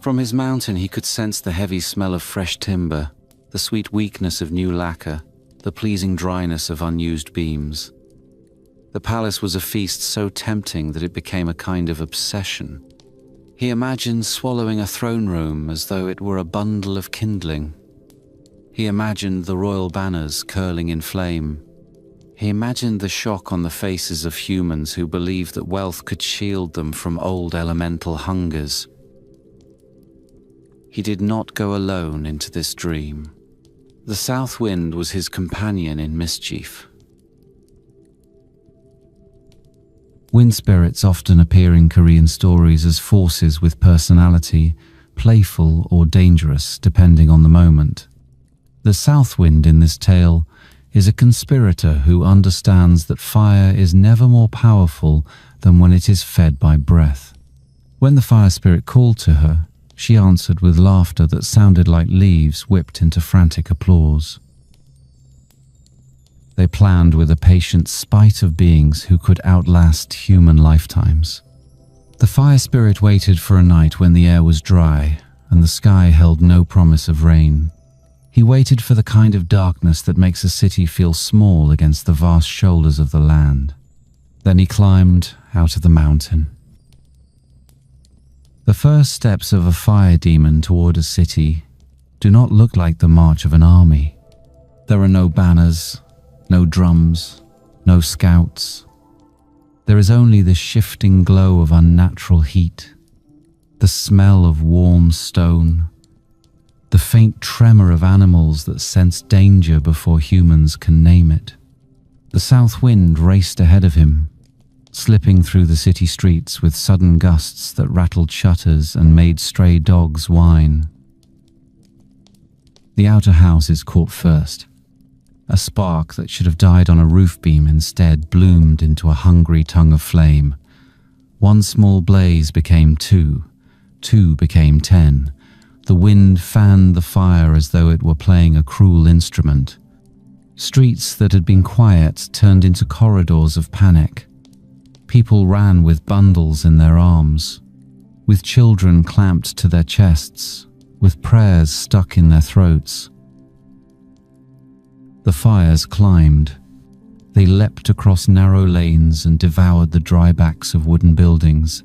From his mountain he could sense the heavy smell of fresh timber, the sweet weakness of new lacquer, the pleasing dryness of unused beams. The palace was a feast so tempting that it became a kind of obsession. He imagined swallowing a throne room as though it were a bundle of kindling. He imagined the royal banners curling in flame. He imagined the shock on the faces of humans who believed that wealth could shield them from old elemental hungers. He did not go alone into this dream. The south wind was his companion in mischief. Wind spirits often appear in Korean stories as forces with personality, playful or dangerous depending on the moment. The south wind in this tale is a conspirator who understands that fire is never more powerful than when it is fed by breath. When the fire spirit called to her, she answered with laughter that sounded like leaves whipped into frantic applause. They planned with a patient spite of beings who could outlast human lifetimes. The fire spirit waited for a night when the air was dry and the sky held no promise of rain. He waited for the kind of darkness that makes a city feel small against the vast shoulders of the land. Then he climbed out of the mountain. The first steps of a fire demon toward a city do not look like the march of an army. There are no banners, no drums, no scouts. There is only the shifting glow of unnatural heat, the smell of warm stone, the faint tremor of animals that sense danger before humans can name it. The south wind raced ahead of him, slipping through the city streets with sudden gusts that rattled shutters and made stray dogs whine. The outer houses caught first. A spark that should have died on a roof beam instead bloomed into a hungry tongue of flame. One small blaze became two became 10. The wind fanned the fire as though it were playing a cruel instrument. Streets that had been quiet turned into corridors of panic. People ran with bundles in their arms, with children clamped to their chests, with prayers stuck in their throats. The fires climbed. They leapt across narrow lanes and devoured the dry backs of wooden buildings.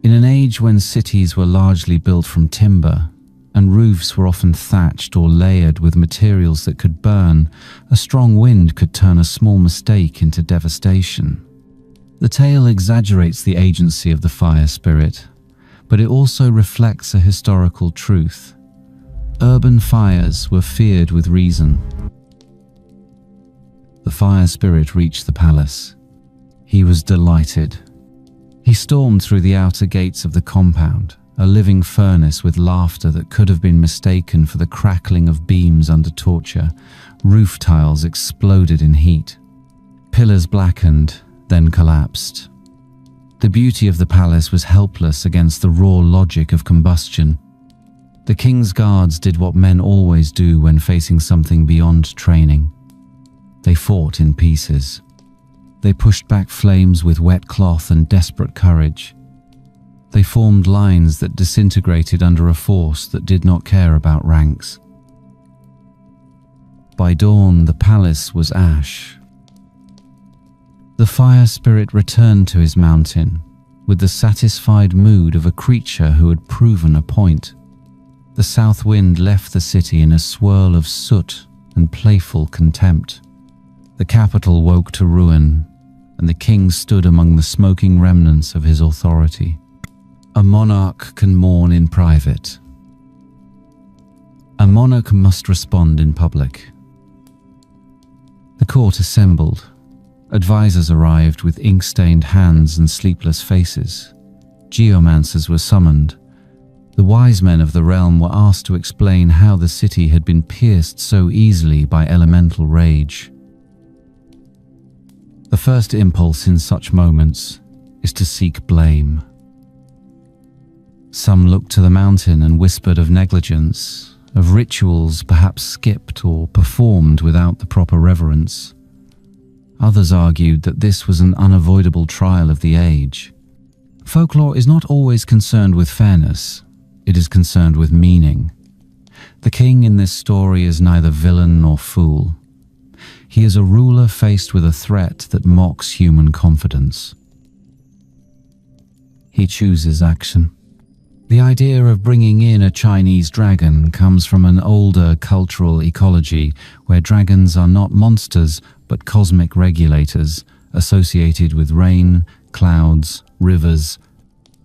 In an age when cities were largely built from timber, and roofs were often thatched or layered with materials that could burn, a strong wind could turn a small mistake into devastation. The tale exaggerates the agency of the fire spirit, but it also reflects a historical truth. Urban fires were feared with reason. The fire spirit reached the palace. He was delighted. He stormed through the outer gates of the compound, a living furnace with laughter that could have been mistaken for the crackling of beams under torture. Roof tiles exploded in heat. Pillars blackened, then collapsed. The beauty of the palace was helpless against the raw logic of combustion. The king's guards did what men always do when facing something beyond training. They fought in pieces. They pushed back flames with wet cloth and desperate courage. They formed lines that disintegrated under a force that did not care about ranks. By dawn, the palace was ash. The fire spirit returned to his mountain with the satisfied mood of a creature who had proven a point. The south wind left the city in a swirl of soot and playful contempt. The capital woke to ruin, and the king stood among the smoking remnants of his authority. A monarch can mourn in private. A monarch must respond in public. The court assembled. Advisors arrived with ink-stained hands and sleepless faces. Geomancers were summoned. The wise men of the realm were asked to explain how the city had been pierced so easily by elemental rage. The first impulse in such moments is to seek blame. Some looked to the mountain and whispered of negligence, of rituals perhaps skipped or performed without the proper reverence. Others argued that this was an unavoidable trial of the age. Folklore is not always concerned with fairness, it is concerned with meaning. The king in this story is neither villain nor fool. He is a ruler faced with a threat that mocks human confidence. He chooses action. The idea of bringing in a Chinese dragon comes from an older cultural ecology where dragons are not monsters but cosmic regulators associated with rain, clouds, rivers,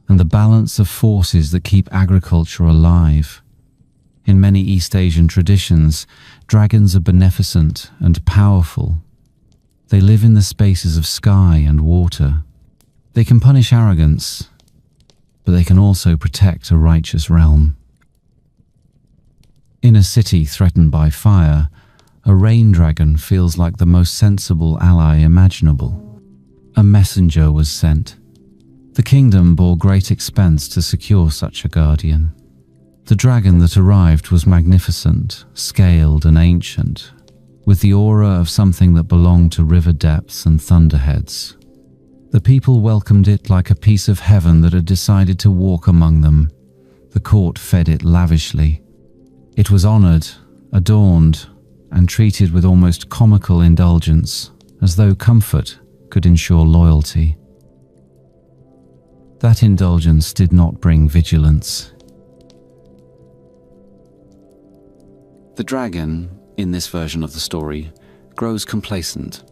and the balance of forces that keep agriculture alive. In many East Asian traditions, dragons are beneficent and powerful. They live in the spaces of sky and water. They can punish arrogance, but they can also protect a righteous realm. In a city threatened by fire, a rain dragon feels like the most sensible ally imaginable. A messenger was sent. The kingdom bore great expense to secure such a guardian. The dragon that arrived was magnificent, scaled and ancient, with the aura of something that belonged to river depths and thunderheads. The people welcomed it like a piece of heaven that had decided to walk among them. The court fed it lavishly. It was honored, adorned, and treated with almost comical indulgence, as though comfort could ensure loyalty. That indulgence did not bring vigilance. The dragon, in this version of the story, grows complacent.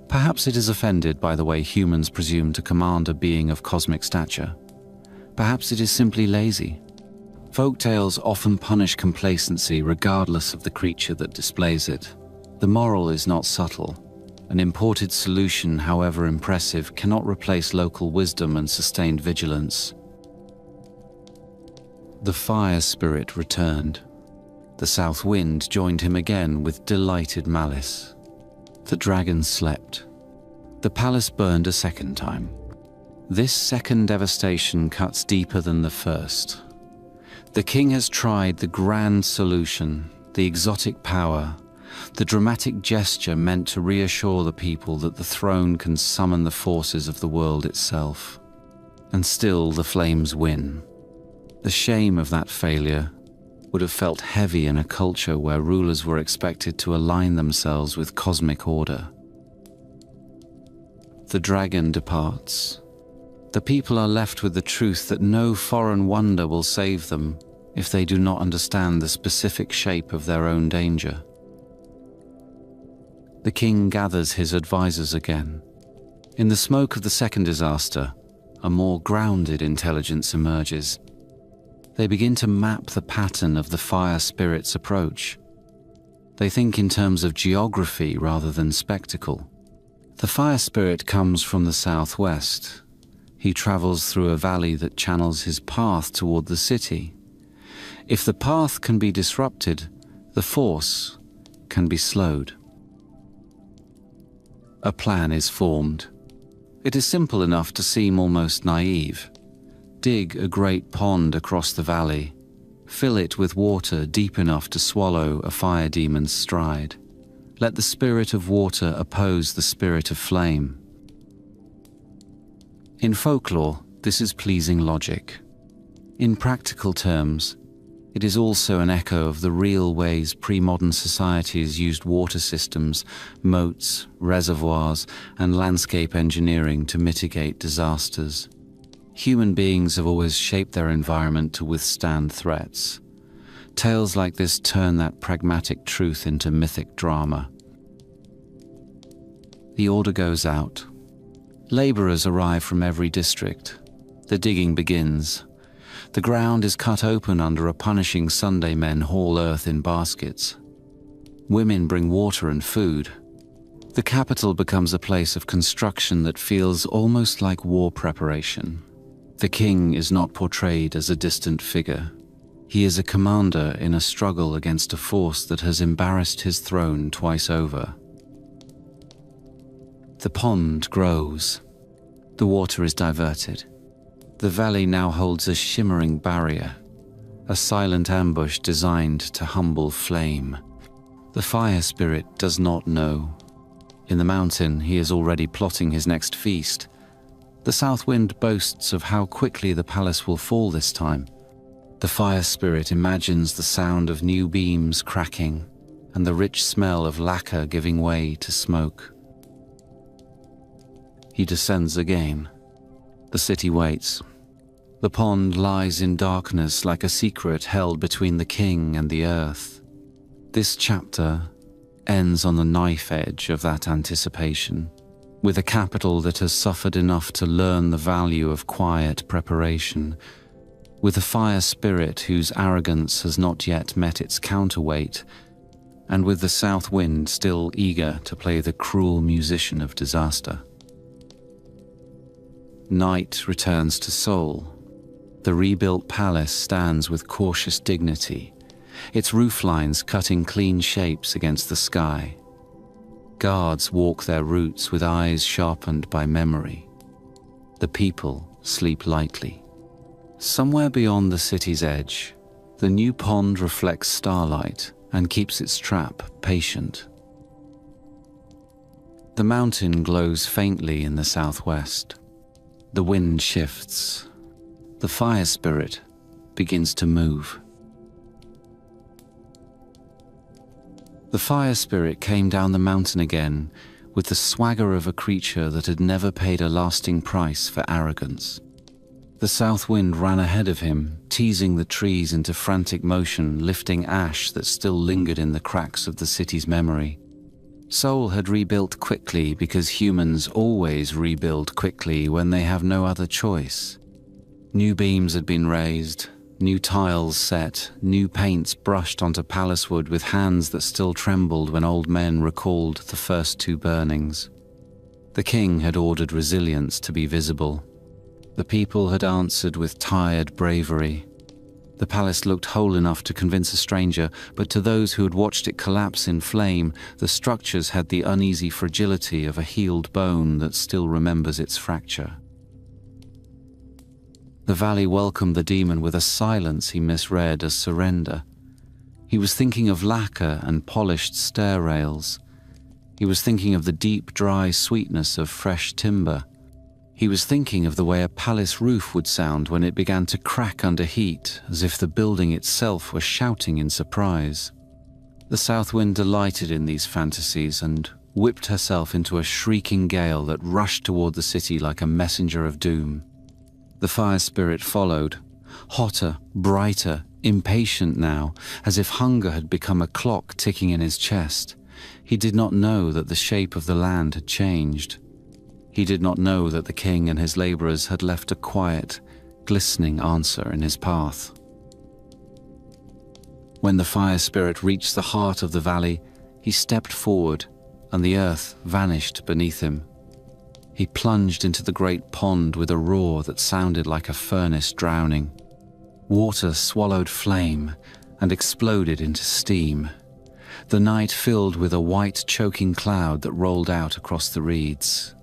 Perhaps it is offended by the way humans presume to command a being of cosmic stature. Perhaps it is simply lazy. Folktales often punish complacency regardless of the creature that displays it. The moral is not subtle. An imported solution, however impressive, cannot replace local wisdom and sustained vigilance. The fire spirit returned. The south wind joined him again with delighted malice. The dragon slept. The palace burned a second time. This second devastation cuts deeper than the first. The king has tried the grand solution, the exotic power, the dramatic gesture meant to reassure the people that the throne can summon the forces of the world itself. And still the flames win. The shame of that failure would have felt heavy in a culture where rulers were expected to align themselves with cosmic order. The dragon departs. The people are left with the truth that no foreign wonder will save them if they do not understand the specific shape of their own danger. The king gathers his advisors again. In the smoke of the second disaster, a more grounded intelligence emerges. They begin to map the pattern of the fire spirit's approach. They think in terms of geography rather than spectacle. The fire spirit comes from the southwest. He travels through a valley that channels his path toward the city. If the path can be disrupted, the force can be slowed. A plan is formed. It is simple enough to seem almost naive. Dig a great pond across the valley. Fill it with water deep enough to swallow a fire demon's stride. Let the spirit of water oppose the spirit of flame. In folklore, this is pleasing logic. In practical terms, it is also an echo of the real ways pre-modern societies used water systems, moats, reservoirs, and landscape engineering to mitigate disasters. Human beings have always shaped their environment to withstand threats. Tales like this turn that pragmatic truth into mythic drama. The order goes out. Laborers arrive from every district. The digging begins. The ground is cut open under a punishing Sunday. Men haul earth in baskets. Women bring water and food. The capital becomes a place of construction that feels almost like war preparation. The king is not portrayed as a distant figure. He is a commander in a struggle against a force that has embarrassed his throne twice over. The pond grows. The water is diverted. The valley now holds a shimmering barrier, a silent ambush designed to humble flame. The fire spirit does not know. In the mountain, he is already plotting his next feast. The south wind boasts of how quickly the palace will fall this time. The fire spirit imagines the sound of new beams cracking and the rich smell of lacquer giving way to smoke. He descends again. The city waits. The pond lies in darkness like a secret held between the king and the earth. This chapter ends on the knife edge of that anticipation, with a capital that has suffered enough to learn the value of quiet preparation, with a fire spirit whose arrogance has not yet met its counterweight, and with the south wind still eager to play the cruel musician of disaster. Night returns to Seoul. The rebuilt palace stands with cautious dignity, its rooflines cutting clean shapes against the sky. Guards walk their routes with eyes sharpened by memory. The people sleep lightly. Somewhere beyond the city's edge, the new pond reflects starlight and keeps its trap patient. The mountain glows faintly in the southwest. The wind shifts. The fire spirit begins to move. The fire spirit came down the mountain again with the swagger of a creature that had never paid a lasting price for arrogance. The south wind ran ahead of him, teasing the trees into frantic motion, lifting ash that still lingered in the cracks of the city's memory. Seoul had rebuilt quickly because humans always rebuild quickly when they have no other choice. New beams had been raised, new tiles set, new paints brushed onto palace wood with hands that still trembled when old men recalled the first two burnings. The king had ordered resilience to be visible. The people had answered with tired bravery. The palace looked whole enough to convince a stranger, but to those who had watched it collapse in flame, the structures had the uneasy fragility of a healed bone that still remembers its fracture. The valley welcomed the demon with a silence he misread as surrender. He was thinking of lacquer and polished stair rails. He was thinking of the deep, dry sweetness of fresh timber. He was thinking of the way a palace roof would sound when it began to crack under heat, as if the building itself were shouting in surprise. The south wind delighted in these fantasies and whipped herself into a shrieking gale that rushed toward the city like a messenger of doom. The fire spirit followed, hotter, brighter, impatient now, as if hunger had become a clock ticking in his chest. He did not know that the shape of the land had changed. He did not know that the king and his laborers had left a quiet, glistening answer in his path. When the fire spirit reached the heart of the valley, he stepped forward, and the earth vanished beneath him. He plunged into the great pond with a roar that sounded like a furnace drowning. Water swallowed flame and exploded into steam. The night filled with a white, choking cloud that rolled out across the reeds.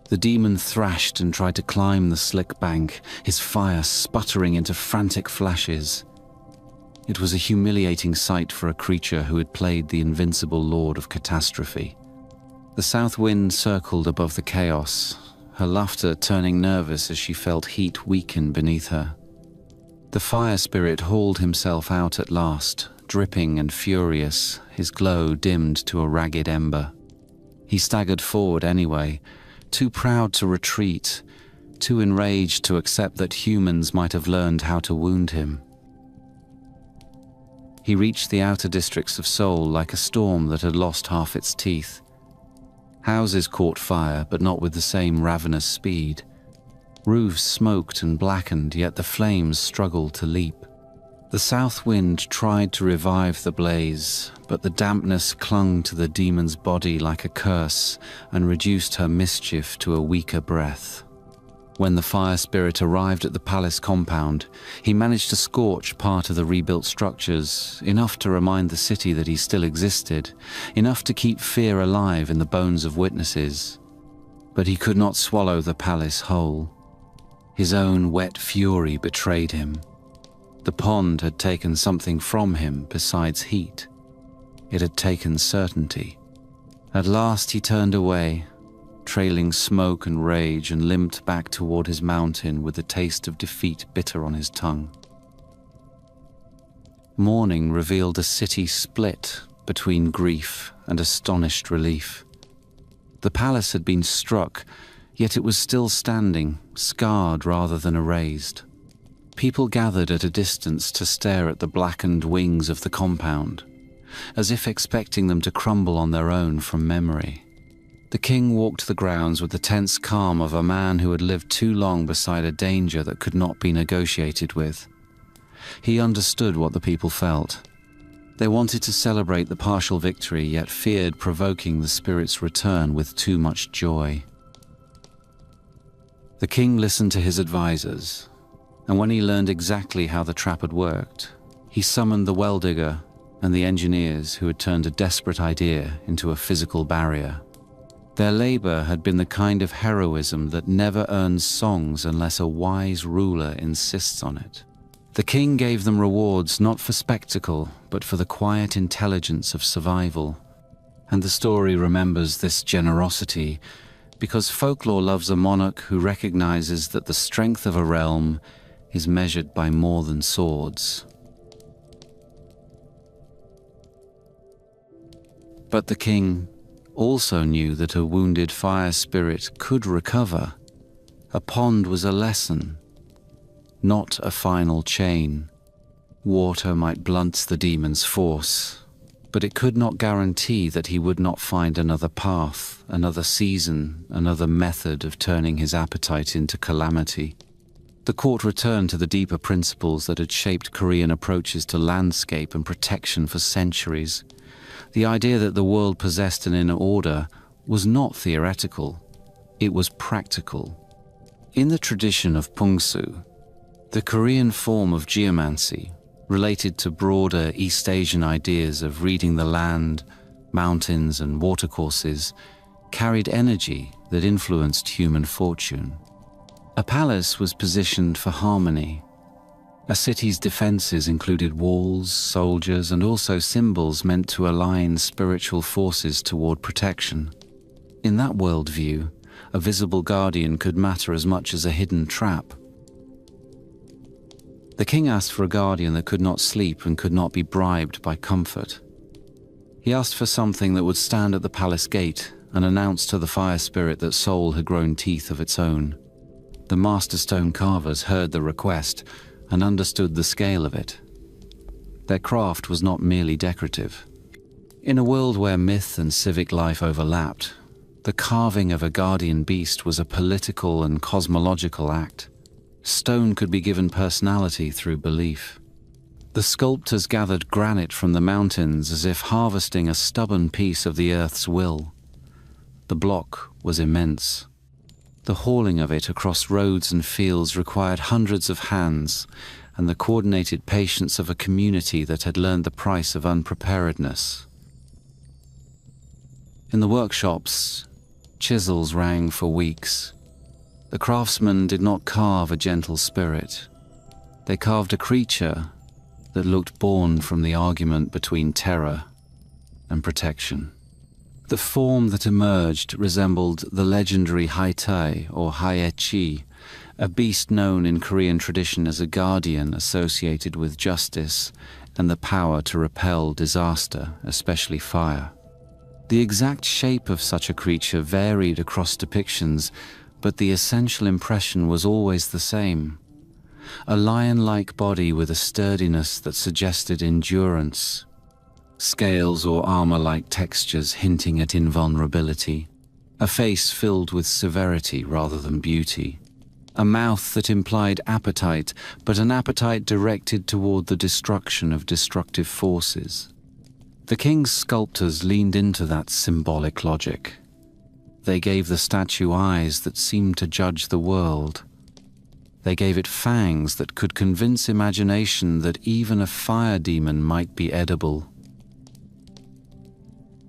The demon thrashed and tried to climb the slick bank, his fire sputtering into frantic flashes. It was a humiliating sight for a creature who had played the invincible lord of catastrophe. The south wind circled above the chaos, her laughter turning nervous as she felt heat weaken beneath her. The fire spirit hauled himself out at last, dripping and furious, his glow dimmed to a ragged ember. He staggered forward anyway, too proud to retreat, too enraged to accept that humans might have learned how to wound him. He reached the outer districts of Seoul like a storm that had lost half its teeth. Houses caught fire, but not with the same ravenous speed. Roofs smoked and blackened, yet the flames struggled to leap. The south wind tried to revive the blaze, but the dampness clung to the demon's body like a curse and reduced her mischief to a weaker breath. When the fire spirit arrived at the palace compound, he managed to scorch part of the rebuilt structures, enough to remind the city that he still existed, enough to keep fear alive in the bones of witnesses. But he could not swallow the palace whole. His own wet fury betrayed him. The pond had taken something from him besides heat. It had taken certainty. At last he turned away, trailing smoke and rage, and limped back toward his mountain with the taste of defeat bitter on his tongue. Morning revealed a city split between grief and astonished relief. The palace had been struck, yet it was still standing, scarred rather than erased. People gathered at a distance to stare at the blackened wings of the compound, as if expecting them to crumble on their own from memory. The king walked the grounds with the tense calm of a man who had lived too long beside a danger that could not be negotiated with. He understood what the people felt. They wanted to celebrate the partial victory, yet feared provoking the spirit's return with too much joy. The king listened to his advisors, and when he learned exactly how the trap had worked, he summoned the well-digger and the engineers who had turned a desperate idea into a physical barrier. Their labor had been the kind of heroism that never earns songs unless a wise ruler insists on it. The king gave them rewards not for spectacle, but for the quiet intelligence of survival. And the story remembers this generosity because folklore loves a monarch who recognizes that the strength of a realm is measured by more than swords. But the king also knew that a wounded fire spirit could recover. A pond was a lesson, not a final chain. Water might blunt the demon's force, but it could not guarantee that he would not find another path, another season, another method of turning his appetite into calamity. The court returned to the deeper principles that had shaped Korean approaches to landscape and protection for centuries. The idea that the world possessed an inner order was not theoretical, it was practical. In the tradition of Pungsu, the Korean form of geomancy, related to broader East Asian ideas of reading the land, mountains, and watercourses, carried energy that influenced human fortune. A palace was positioned for harmony. A city's defenses included walls, soldiers, and also symbols meant to align spiritual forces toward protection. In that worldview, a visible guardian could matter as much as a hidden trap. The king asked for a guardian that could not sleep and could not be bribed by comfort. He asked for something that would stand at the palace gate and announce to the fire spirit that Seoul had grown teeth of its own. The master stone carvers heard the request and understood the scale of it. Their craft was not merely decorative. In a world where myth and civic life overlapped, the carving of a guardian beast was a political and cosmological act. Stone could be given personality through belief. The sculptors gathered granite from the mountains as if harvesting a stubborn piece of the earth's will. The block was immense. The hauling of it across roads and fields required hundreds of hands and the coordinated patience of a community that had learned the price of unpreparedness. In the workshops, chisels rang for weeks. The craftsmen did not carve a gentle spirit. They carved a creature that looked born from the argument between terror and protection. The form that emerged resembled the legendary Haitai or Haiechi, a beast known in Korean tradition as a guardian associated with justice and the power to repel disaster, especially fire. The exact shape of such a creature varied across depictions, but the essential impression was always the same. a lion-like body with a sturdiness that suggested endurance, scales or armor-like textures hinting at invulnerability, a face filled with severity rather than beauty, a mouth that implied appetite, but an appetite directed toward the destruction of destructive forces. The king's sculptors leaned into that symbolic logic. They gave the statue eyes that seemed to judge the world. They gave it fangs that could convince imagination that even a fire demon might be edible.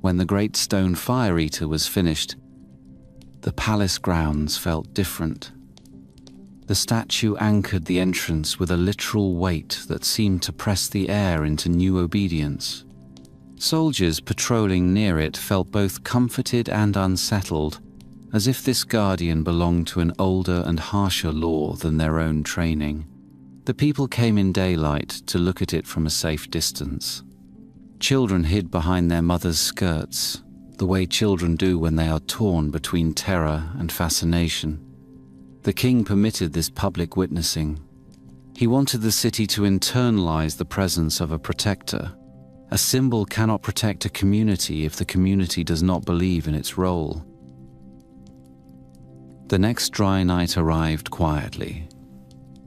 When the great stone fire eater was finished, the palace grounds felt different. The statue anchored the entrance with a literal weight that seemed to press the air into new obedience. Soldiers patrolling near it felt both comforted and unsettled, as if this guardian belonged to an older and harsher law than their own training. The people came in daylight to look at it from a safe distance. Children hid behind their mothers' skirts, the way children do when they are torn between terror and fascination. The king permitted this public witnessing. He wanted the city to internalize the presence of a protector. A symbol cannot protect a community if the community does not believe in its role. The next dry night arrived quietly.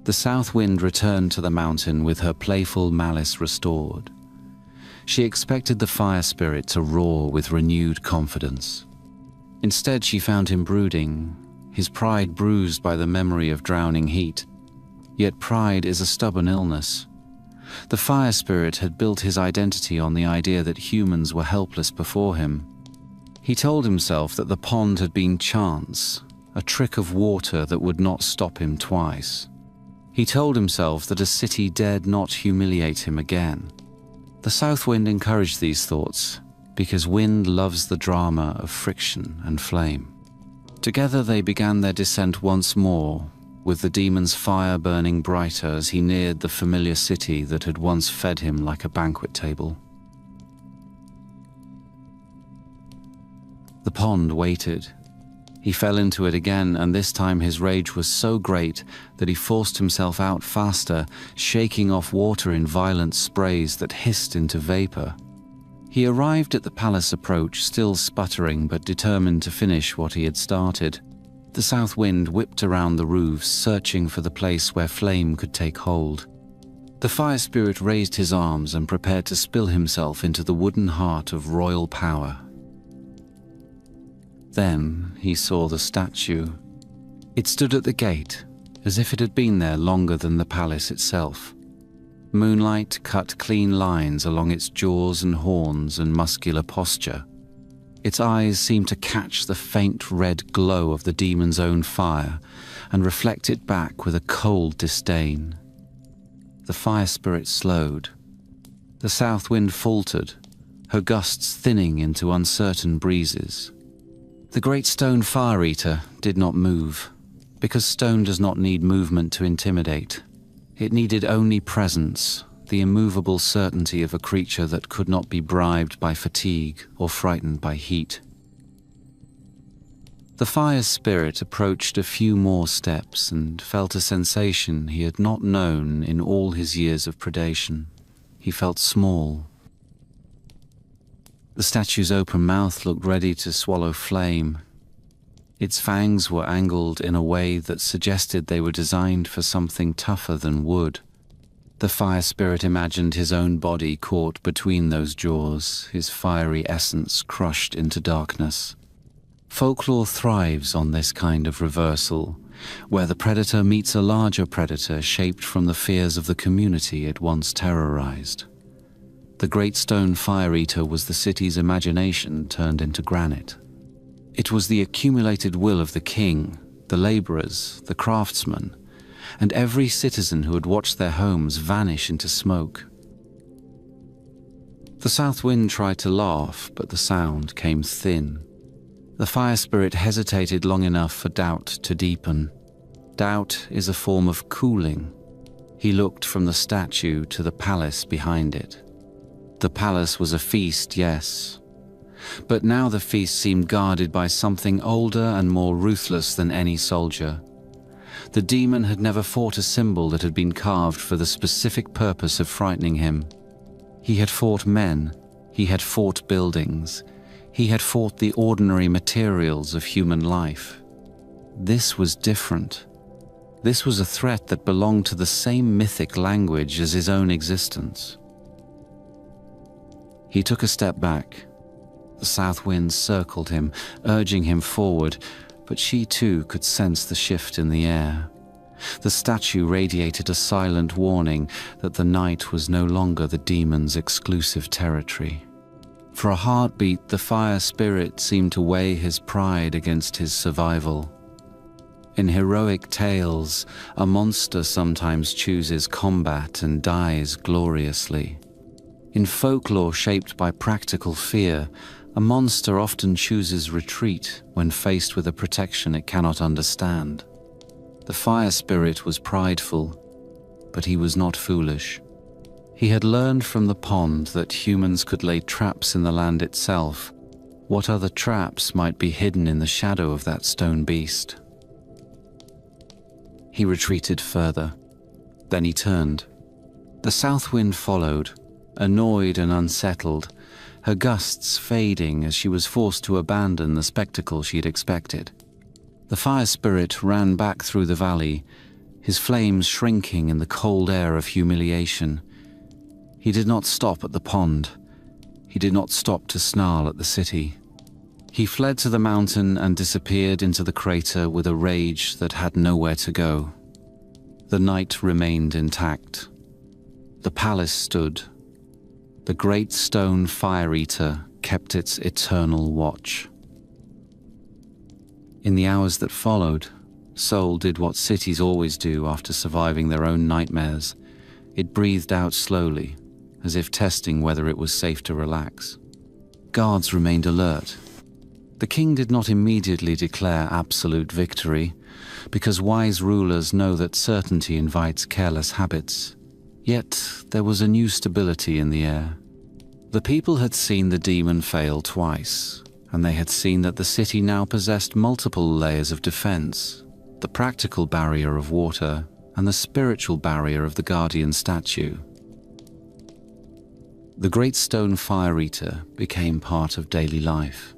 The south wind returned to the mountain with her playful malice restored. She expected the fire spirit to roar with renewed confidence. Instead, she found him brooding, his pride bruised by the memory of drowning heat. Yet pride is a stubborn illness. The fire spirit had built his identity on the idea that humans were helpless before him. He told himself that the pond had been chance, a trick of water that would not stop him twice. He told himself that a city dared not humiliate him again. The south wind encouraged these thoughts, because wind loves the drama of friction and flame. Together they began their descent once more, with the demon's fire burning brighter as he neared the familiar city that had once fed him like a banquet table. The pond waited. He fell into it again, and this time his rage was so great that he forced himself out faster, shaking off water in violent sprays that hissed into vapor. He arrived at the palace approach, still sputtering but determined to finish what he had started. The south wind whipped around the roofs, searching for the place where flame could take hold. The fire spirit raised his arms and prepared to spill himself into the wooden heart of royal power. Then he saw the statue. It stood at the gate, as if it had been there longer than the palace itself. Moonlight cut clean lines along its jaws and horns and muscular posture. Its eyes seemed to catch the faint red glow of the demon's own fire and reflect it back with a cold disdain. The fire spirit slowed. The south wind faltered, her gusts thinning into uncertain breezes. The great stone fire eater did not move, because stone does not need movement to intimidate. It needed only presence, the immovable certainty of a creature that could not be bribed by fatigue or frightened by heat. The fire spirit approached a few more steps and felt a sensation he had not known in all his years of predation. He felt small. The statue's open mouth looked ready to swallow flame. Its fangs were angled in a way that suggested they were designed for something tougher than wood. The fire spirit imagined his own body caught between those jaws, his fiery essence crushed into darkness. Folklore thrives on this kind of reversal, where the predator meets a larger predator shaped from the fears of the community it once terrorized. The great stone fire eater was the city's imagination turned into granite. It was the accumulated will of the king, the laborers, the craftsmen, and every citizen who had watched their homes vanish into smoke. The south wind tried to laugh, but the sound came thin. The fire spirit hesitated long enough for doubt to deepen. Doubt is a form of cooling. He looked from the statue to the palace behind it. The palace was a feast, yes, but now the feast seemed guarded by something older and more ruthless than any soldier. The demon had never fought a symbol that had been carved for the specific purpose of frightening him. He had fought men, he had fought buildings, he had fought the ordinary materials of human life. This was different. This was a threat that belonged to the same mythic language as his own existence. He took a step back. The south wind circled him, urging him forward, but she too could sense the shift in the air. The statue radiated a silent warning that the night was no longer the demon's exclusive territory. For a heartbeat, the fire spirit seemed to weigh his pride against his survival. In heroic tales, a monster sometimes chooses combat and dies gloriously. In folklore shaped by practical fear, a monster often chooses retreat when faced with a protection it cannot understand. The fire spirit was prideful, but he was not foolish. He had learned from the pond that humans could lay traps in the land itself. What other traps might be hidden in the shadow of that stone beast? He retreated further. Then he turned. The south wind followed, annoyed and unsettled, her gusts fading as she was forced to abandon the spectacle she had expected. The fire spirit ran back through the valley, his flames shrinking in the cold air of humiliation. He did not stop at the pond. He did not stop to snarl at the city. He fled to the mountain and disappeared into the crater with a rage that had nowhere to go. The night remained intact. The palace stood. The great stone fire eater kept its eternal watch. In the hours that followed, Seoul did what cities always do after surviving their own nightmares. It breathed out slowly, as if testing whether it was safe to relax. Guards remained alert. The king did not immediately declare absolute victory, because wise rulers know that certainty invites careless habits. Yet there was a new stability in the air. The people had seen the demon fail twice, and they had seen that the city now possessed multiple layers of defense: the practical barrier of water and the spiritual barrier of the guardian statue. The great stone fire eater became part of daily life.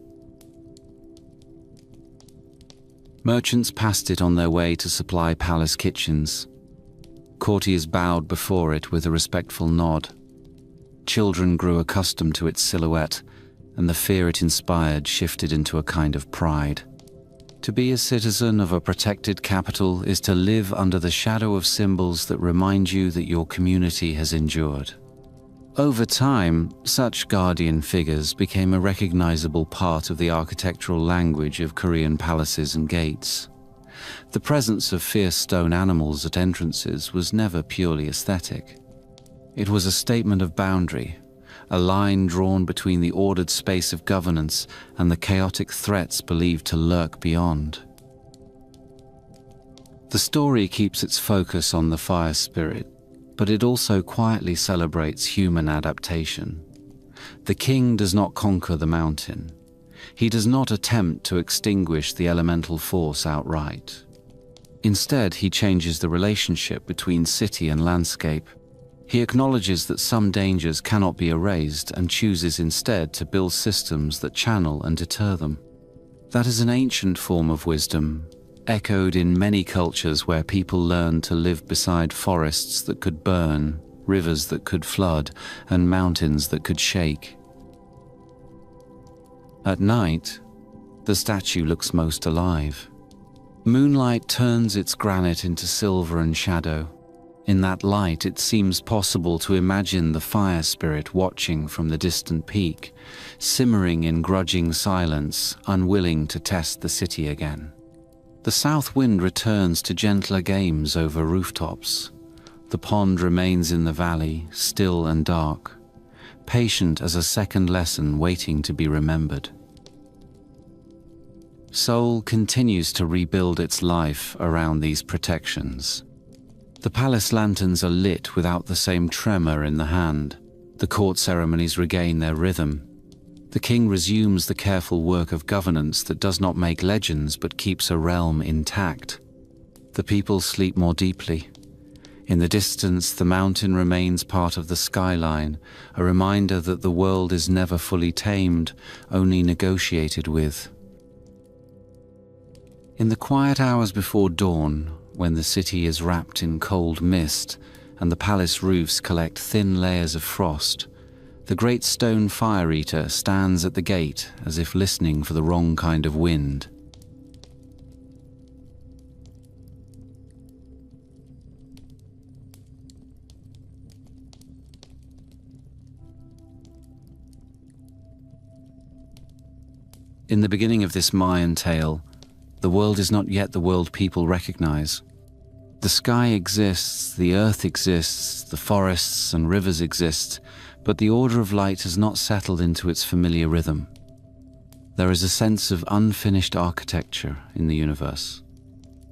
Merchants passed it on their way to supply palace kitchens. Courtiers bowed before it with a respectful nod. Children grew accustomed to its silhouette, and the fear it inspired shifted into a kind of pride. To be a citizen of a protected capital is to live under the shadow of symbols that remind you that your community has endured. Over time, such guardian figures became a recognizable part of the architectural language of Korean palaces and gates. The presence of fierce stone animals at entrances was never purely aesthetic. It was a statement of boundary, a line drawn between the ordered space of governance and the chaotic threats believed to lurk beyond. The story keeps its focus on the fire spirit, but it also quietly celebrates human adaptation. The king does not conquer the mountain. He does not attempt to extinguish the elemental force outright. Instead, he changes the relationship between city and landscape. He acknowledges that some dangers cannot be erased and chooses instead to build systems that channel and deter them. That is an ancient form of wisdom, echoed in many cultures where people learned to live beside forests that could burn, rivers that could flood, and mountains that could shake. At night, the statue looks most alive. Moonlight turns its granite into silver and shadow. In that light, it seems possible to imagine the fire spirit watching from the distant peak, simmering in grudging silence, unwilling to test the city again. The south wind returns to gentler games over rooftops. The pond remains in the valley, still and dark, patient as a second lesson waiting to be remembered. Seoul continues to rebuild its life around these protections. The palace lanterns are lit without the same tremor in the hand. The court ceremonies regain their rhythm. The king resumes the careful work of governance that does not make legends but keeps a realm intact. The people sleep more deeply. In the distance, the mountain remains part of the skyline, a reminder that the world is never fully tamed, only negotiated with. In the quiet hours before dawn, when the city is wrapped in cold mist and the palace roofs collect thin layers of frost, the great stone fire eater stands at the gate as if listening for the wrong kind of wind. In the beginning of this Mayan tale, the world is not yet the world people recognize. The sky exists, the earth exists, the forests and rivers exist, but the order of light has not settled into its familiar rhythm. There is a sense of unfinished architecture in the universe.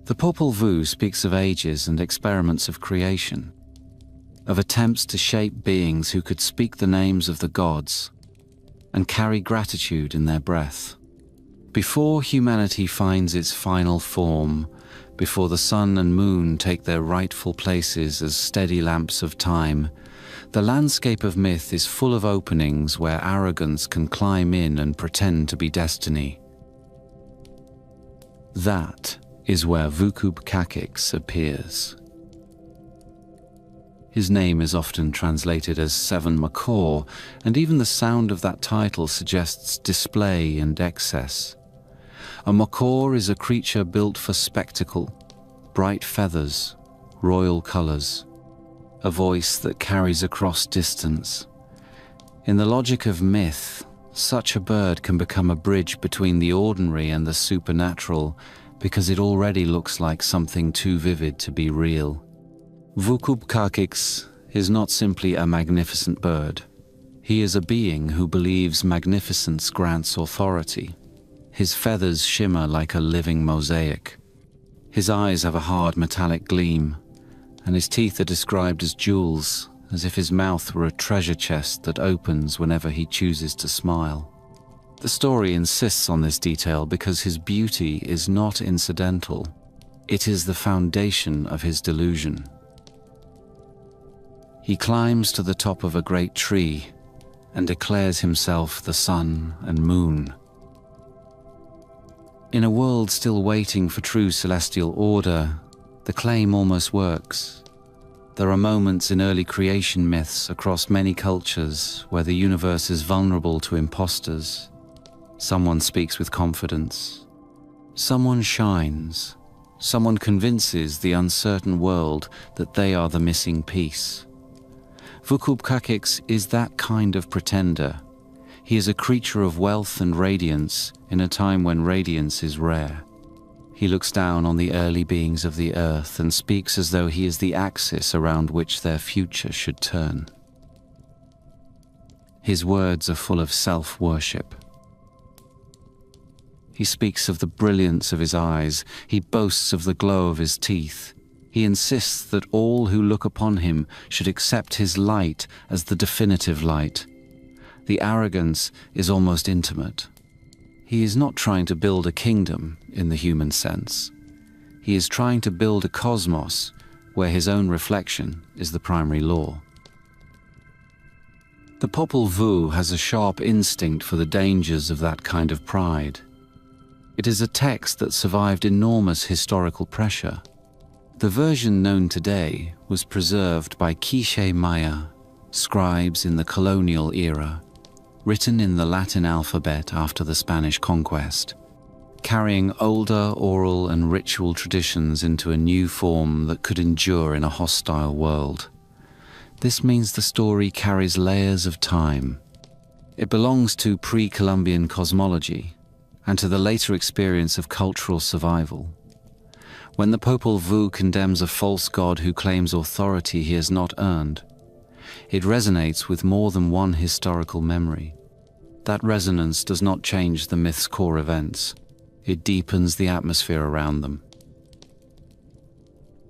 The Popol Vuh speaks of ages and experiments of creation, of attempts to shape beings who could speak the names of the gods and carry gratitude in their breath. Before humanity finds its final form, before the sun and moon take their rightful places as steady lamps of time, the landscape of myth is full of openings where arrogance can climb in and pretend to be destiny. That is where Vucub Cacique appears. His name is often translated as Seven Macaw, and even the sound of that title suggests display and excess. A macaw is a creature built for spectacle, bright feathers, royal colors, a voice that carries across distance. In the logic of myth, such a bird can become a bridge between the ordinary and the supernatural because it already looks like something too vivid to be real. Vucub Cacique is not simply a magnificent bird. He is a being who believes magnificence grants authority. His feathers shimmer like a living mosaic. His eyes have a hard metallic gleam, and his teeth are described as jewels, as if his mouth were a treasure chest that opens whenever he chooses to smile. The story insists on this detail because his beauty is not incidental. It is the foundation of his delusion. He climbs to the top of a great tree and declares himself the sun and moon. In a world still waiting for true celestial order, the claim almost works. There are moments in early creation myths across many cultures where the universe is vulnerable to imposters. Someone speaks with confidence. Someone shines. Someone convinces the uncertain world that they are the missing piece. Vucub Cacique is that kind of pretender. He is a creature of wealth and radiance in a time when radiance is rare. He looks down on the early beings of the earth and speaks as though he is the axis around which their future should turn. His words are full of self-worship. He speaks of the brilliance of his eyes. He boasts of the glow of his teeth. He insists that all who look upon him should accept his light as the definitive light. The arrogance is almost intimate. He is not trying to build a kingdom in the human sense. He is trying to build a cosmos where his own reflection is the primary law. The Popol Vuh has a sharp instinct for the dangers of that kind of pride. It is a text that survived enormous historical pressure. The version known today was preserved by Quiché Maya, scribes in the colonial era, written in the Latin alphabet after the Spanish conquest, carrying older oral and ritual traditions into a new form that could endure in a hostile world. This means the story carries layers of time. It belongs to pre-Columbian cosmology and to the later experience of cultural survival. When the Popol Vuh condemns a false god who claims authority he has not earned, it resonates with more than one historical memory. That resonance does not change the myth's core events. It deepens the atmosphere around them.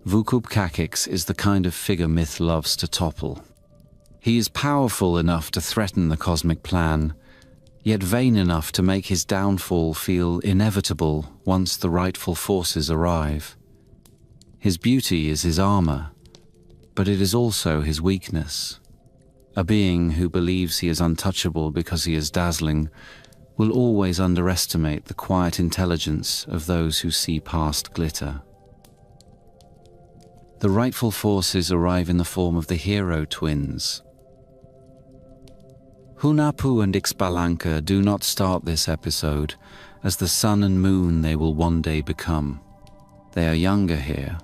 Vucub Cacique is the kind of figure myth loves to topple. He is powerful enough to threaten the cosmic plan, yet vain enough to make his downfall feel inevitable once the rightful forces arrive. His beauty is his armor, but it is also his weakness. A being who believes he is untouchable because he is dazzling will always underestimate the quiet intelligence of those who see past glitter. The rightful forces arrive in the form of the hero twins. Hunahpu and Ixbalanca do not start this episode as the sun and moon they will one day become. They are younger here,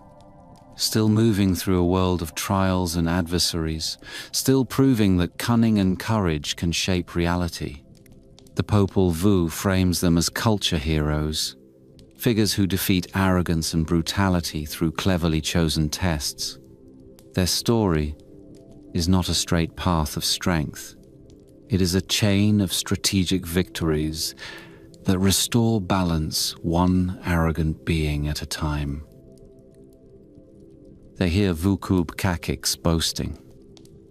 still moving through a world of trials and adversaries, still proving that cunning and courage can shape reality. The Popol Vuh frames them as culture heroes, figures who defeat arrogance and brutality through cleverly chosen tests. Their story is not a straight path of strength. It is a chain of strategic victories that restore balance one arrogant being at a time. They hear Vucub Caciqu's boasting.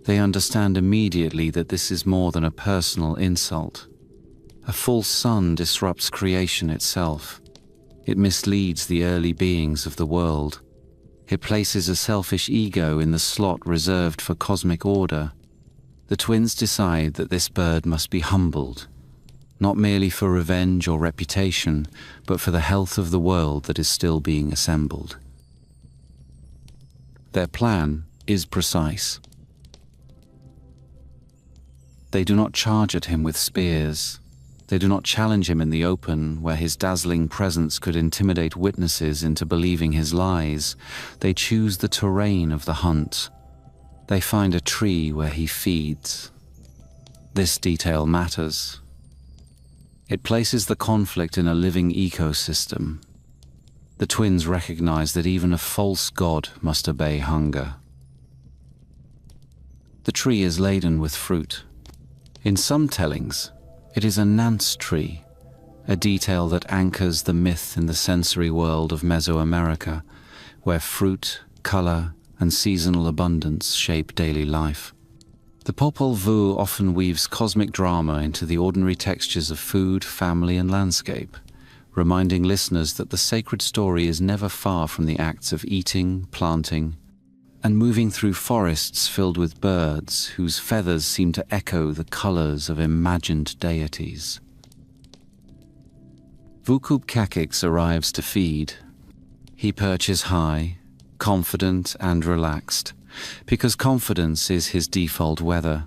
They understand immediately that this is more than a personal insult. A false sun disrupts creation itself. It misleads the early beings of the world. It places a selfish ego in the slot reserved for cosmic order. The twins decide that this bird must be humbled, not merely for revenge or reputation, but for the health of the world that is still being assembled. Their plan is precise. They do not charge at him with spears. They do not challenge him in the open, where his dazzling presence could intimidate witnesses into believing his lies. They choose the terrain of the hunt. They find a tree where he feeds. This detail matters. It places the conflict in a living ecosystem. The twins recognize that even a false god must obey hunger. The tree is laden with fruit. In some tellings, it is a nance tree, a detail that anchors the myth in the sensory world of Mesoamerica, where fruit, color, and seasonal abundance shape daily life. The Popol Vuh often weaves cosmic drama into the ordinary textures of food, family, and landscape, reminding listeners that the sacred story is never far from the acts of eating, planting, and moving through forests filled with birds whose feathers seem to echo the colors of imagined deities. Vucub Cacique arrives to feed. He perches high, confident and relaxed, because confidence is his default weather.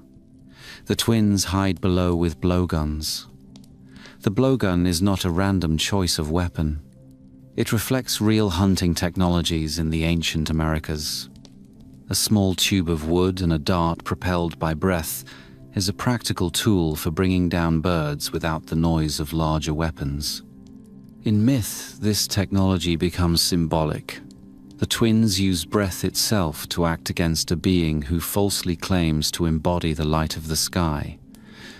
The twins hide below with blowguns. The blowgun is not a random choice of weapon. It reflects real hunting technologies in the ancient Americas. A small tube of wood and a dart propelled by breath is a practical tool for bringing down birds without the noise of larger weapons. In myth, this technology becomes symbolic. The twins use breath itself to act against a being who falsely claims to embody the light of the sky.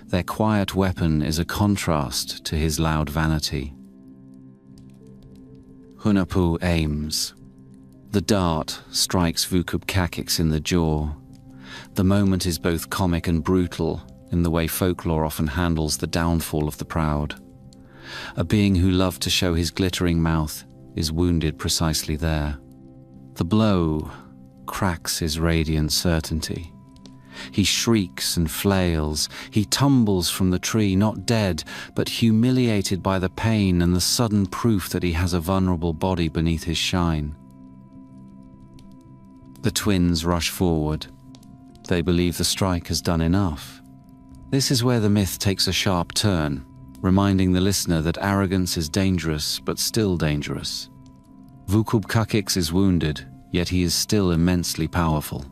Their quiet weapon is a contrast to his loud vanity. Hunahpu aims. The dart strikes Vucub Cacique in the jaw. The moment is both comic and brutal in the way folklore often handles the downfall of the proud. A being who loved to show his glittering mouth is wounded precisely there. The blow cracks his radiant certainty. He shrieks and flails. He tumbles from the tree, not dead, but humiliated by the pain and the sudden proof that he has a vulnerable body beneath his shine. The twins rush forward. They believe the strike has done enough. This is where the myth takes a sharp turn, reminding the listener that arrogance is dangerous, but still dangerous. Vucub Cacique is wounded, yet he is still immensely powerful.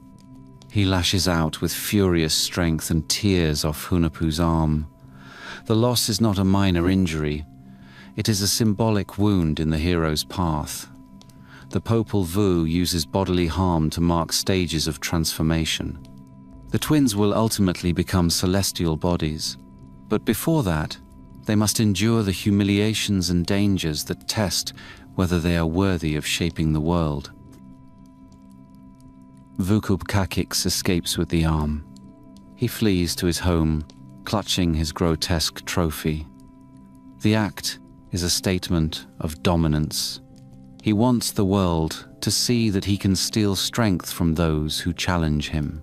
He lashes out with furious strength and tears off Hunahpu's arm. The loss is not a minor injury. It is a symbolic wound in the hero's path. The Popol Vuh uses bodily harm to mark stages of transformation. The twins will ultimately become celestial bodies, but before that, they must endure the humiliations and dangers that test whether they are worthy of shaping the world. Vucub Cacique escapes with the arm. He flees to his home, clutching his grotesque trophy. The act is a statement of dominance. He wants the world to see that he can steal strength from those who challenge him.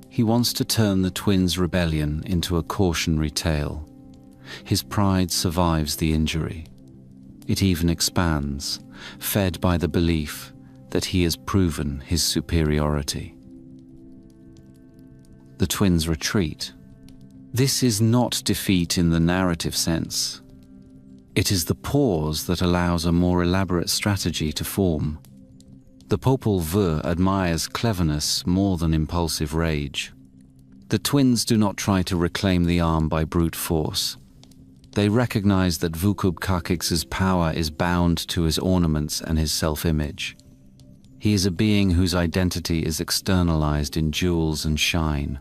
He wants to turn the twins' rebellion into a cautionary tale. His pride survives the injury. It even expands, fed by the belief that he has proven his superiority. The twins retreat. This is not defeat in the narrative sense. It is the pause that allows a more elaborate strategy to form. The Popol Vuh admires cleverness more than impulsive rage. The twins do not try to reclaim the arm by brute force. They recognize that Vucub Kakix's power is bound to his ornaments and his self-image. He is a being whose identity is externalized in jewels and shine.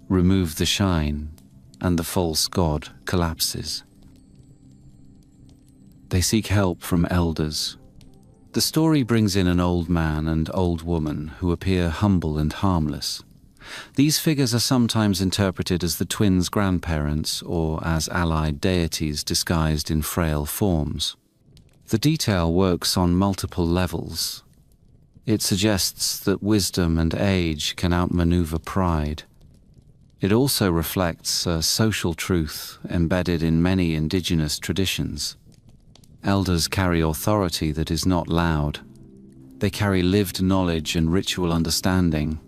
Remove the shine, and the false god collapses. They seek help from elders. The story brings in an old man and old woman who appear humble and harmless. These figures are sometimes interpreted as the twins' grandparents or as allied deities disguised in frail forms. The detail works on multiple levels. It suggests that wisdom and age can outmaneuver pride. It also reflects a social truth embedded in many indigenous traditions. Elders carry authority that is not loud. They carry lived knowledge and ritual understanding.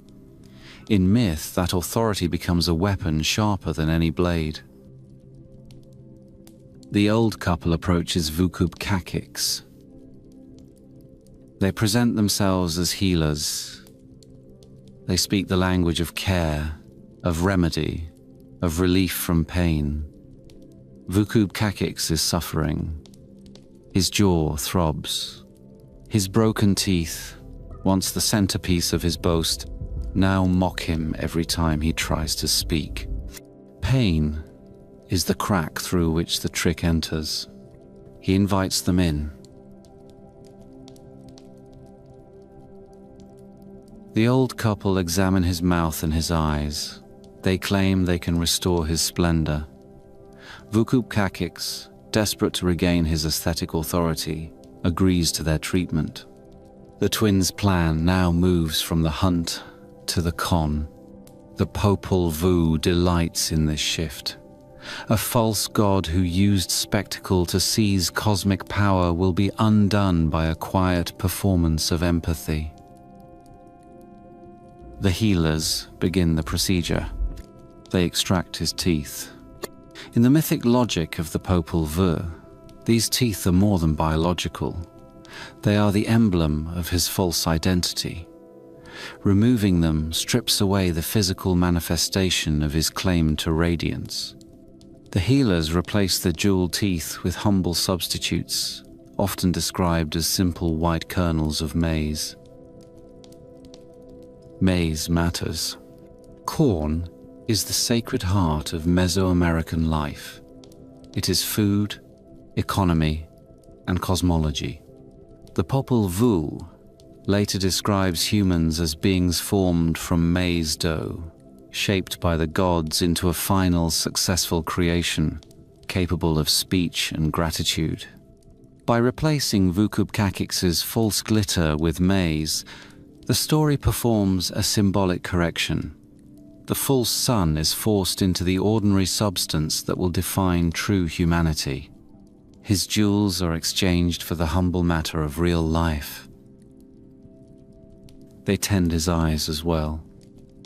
In myth, that authority becomes a weapon sharper than any blade. The old couple approaches Vucub Kakix. They present themselves as healers. They speak the language of care, of remedy, of relief from pain. Vucub Kakix is suffering. His jaw throbs. His broken teeth, once the centerpiece of his boast, now mock him every time he tries to speak. Pain is the crack through which the trick enters. He invites them in. The old couple examine his mouth and his eyes. They claim they can restore his splendor. Vucub Kakix, desperate to regain his aesthetic authority, agrees to their treatment. The twins' plan now moves from the hunt to the con. The Popol Vuh delights in this shift. A false god who used spectacle to seize cosmic power will be undone by a quiet performance of empathy. The healers begin the procedure. They extract his teeth. In the mythic logic of the Popol Vuh, these teeth are more than biological. They are the emblem of his false identity. Removing them strips away the physical manifestation of his claim to radiance. The healers replace the jeweled teeth with humble substitutes, often described as simple white kernels of maize. Maize matters. Corn is the sacred heart of Mesoamerican life. It is food, economy, and cosmology. The Popol Vuh later describes humans as beings formed from maize dough, shaped by the gods into a final successful creation, capable of speech and gratitude. By replacing Vucub Kakix's false glitter with maize, the story performs a symbolic correction. The false sun is forced into the ordinary substance that will define true humanity. His jewels are exchanged for the humble matter of real life. They tend his eyes as well.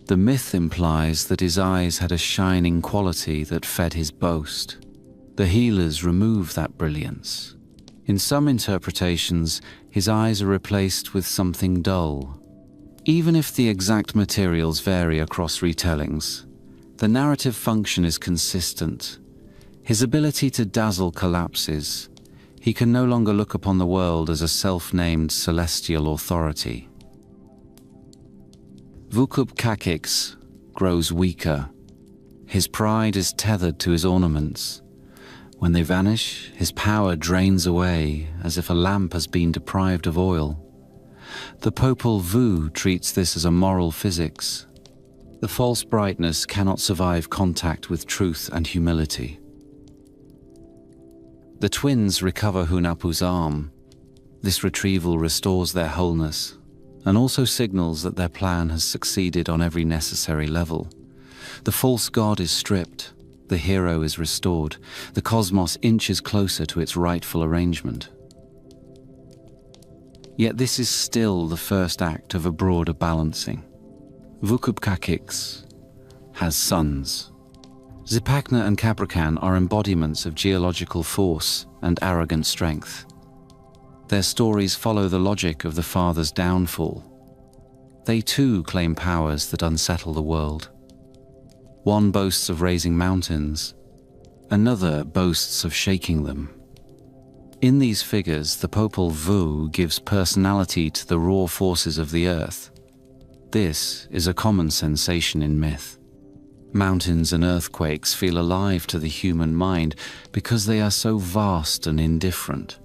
The myth implies that his eyes had a shining quality that fed his boast. The healers remove that brilliance. In some interpretations, his eyes are replaced with something dull. Even if the exact materials vary across retellings, the narrative function is consistent. His ability to dazzle collapses. He can no longer look upon the world as a self-named celestial authority. Vucub Kakix grows weaker. His pride is tethered to his ornaments. When they vanish, his power drains away as if a lamp has been deprived of oil. The Popol Vuh treats this as a moral physics. The false brightness cannot survive contact with truth and humility. The twins recover Hunapu's arm. This retrieval restores their wholeness and also signals that their plan has succeeded on every necessary level. The false god is stripped, the hero is restored, the cosmos inches closer to its rightful arrangement. Yet this is still the first act of a broader balancing. Vucub has sons. Zipacna and Caprican are embodiments of geological force and arrogant strength. Their stories follow the logic of the father's downfall. They too claim powers that unsettle the world. One boasts of raising mountains, another boasts of shaking them. In these figures, the Popol Vuh gives personality to the raw forces of the earth. This is a common sensation in myth. Mountains and earthquakes feel alive to the human mind because they are so vast and indifferent.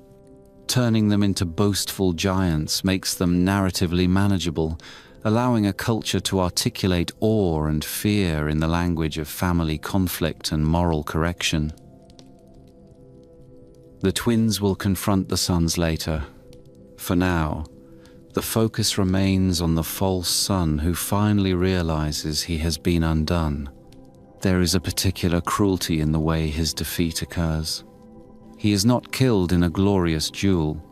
Turning them into boastful giants makes them narratively manageable, allowing a culture to articulate awe and fear in the language of family conflict and moral correction. The twins will confront the sons later. For now, the focus remains on the false son who finally realizes he has been undone. There is a particular cruelty in the way his defeat occurs. He is not killed in a glorious duel.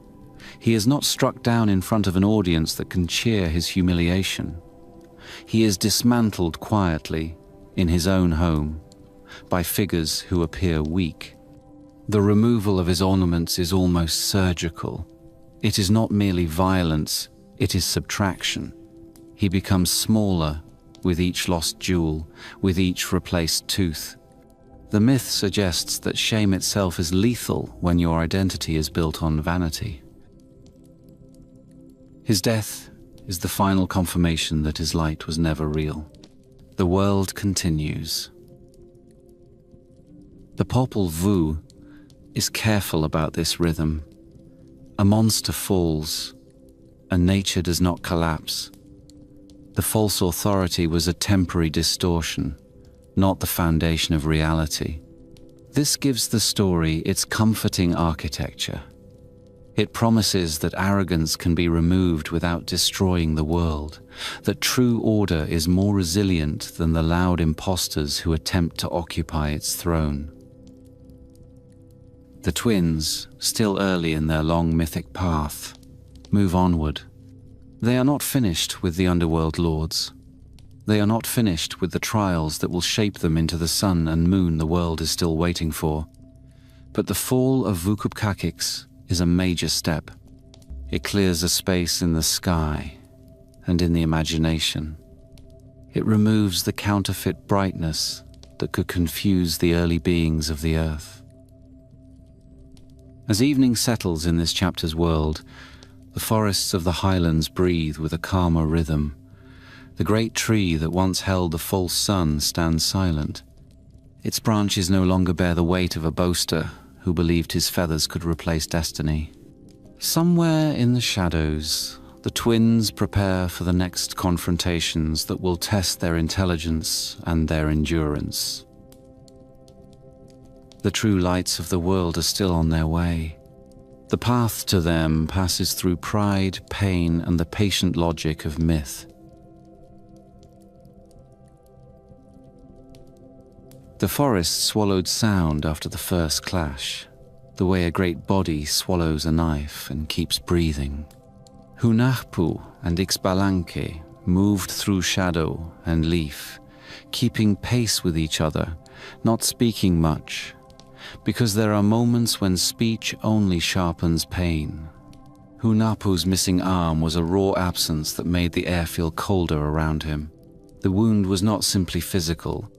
He is not struck down in front of an audience that can cheer his humiliation. He is dismantled quietly in his own home by figures who appear weak. The removal of his ornaments is almost surgical. It is not merely violence, it is subtraction. He becomes smaller with each lost jewel, with each replaced tooth. The myth suggests that shame itself is lethal when your identity is built on vanity. His death is the final confirmation that his light was never real. The world continues. The Popol Vuh is careful about this rhythm. A monster falls, and nature does not collapse. The false authority was a temporary distortion, not the foundation of reality. This gives the story its comforting architecture. It promises that arrogance can be removed without destroying the world, that true order is more resilient than the loud impostors who attempt to occupy its throne. The twins, still early in their long mythic path, move onward. They are not finished with the underworld lords. They are not finished with the trials that will shape them into the sun and moon the world is still waiting for. But the fall of Vucub is a major step. It clears a space in the sky and in the imagination. It removes the counterfeit brightness that could confuse the early beings of the earth. As evening settles in this chapter's world, the forests of the highlands breathe with a calmer rhythm. The great tree that once held the false sun stands silent. Its branches no longer bear the weight of a boaster who believed his feathers could replace destiny. Somewhere in the shadows, the twins prepare for the next confrontations that will test their intelligence and their endurance. The true lights of the world are still on their way. The path to them passes through pride, pain, and the patient logic of myth. The forest swallowed sound after the first clash, the way a great body swallows a knife and keeps breathing. Hunahpu and Ixbalanque moved through shadow and leaf, keeping pace with each other, not speaking much, because there are moments when speech only sharpens pain. Hunahpu's missing arm was a raw absence that made the air feel colder around him. The wound was not simply physical.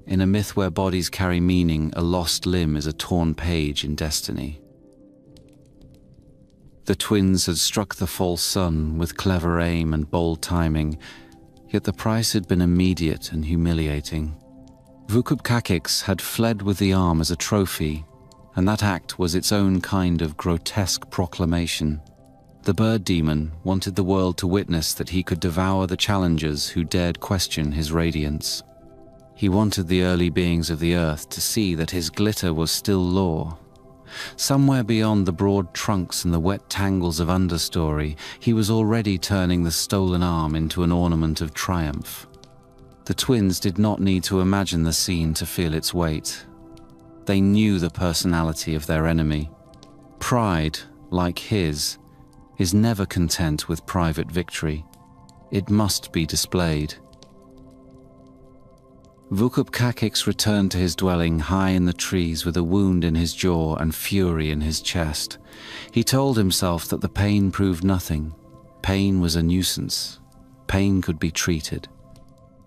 In a myth where bodies carry meaning, a lost limb is a torn page in destiny. The twins had struck the false sun with clever aim and bold timing, yet the price had been immediate and humiliating. Vucub had fled with the arm as a trophy, and that act was its own kind of grotesque proclamation. The bird demon wanted the world to witness that he could devour the challengers who dared question his radiance. He wanted the early beings of the earth to see that his glitter was still law, Somewhere beyond the broad trunks and the wet tangles of understory, he was already turning the stolen arm into an ornament of triumph. The twins did not need to imagine the scene to feel its weight. They knew the personality of their enemy. Pride, like his, is never content with private victory. It must be displayed. Vukub-Kakix returned to his dwelling high in the trees with a wound in his jaw and fury in his chest. He told himself that the pain proved nothing. Pain was a nuisance. Pain could be treated.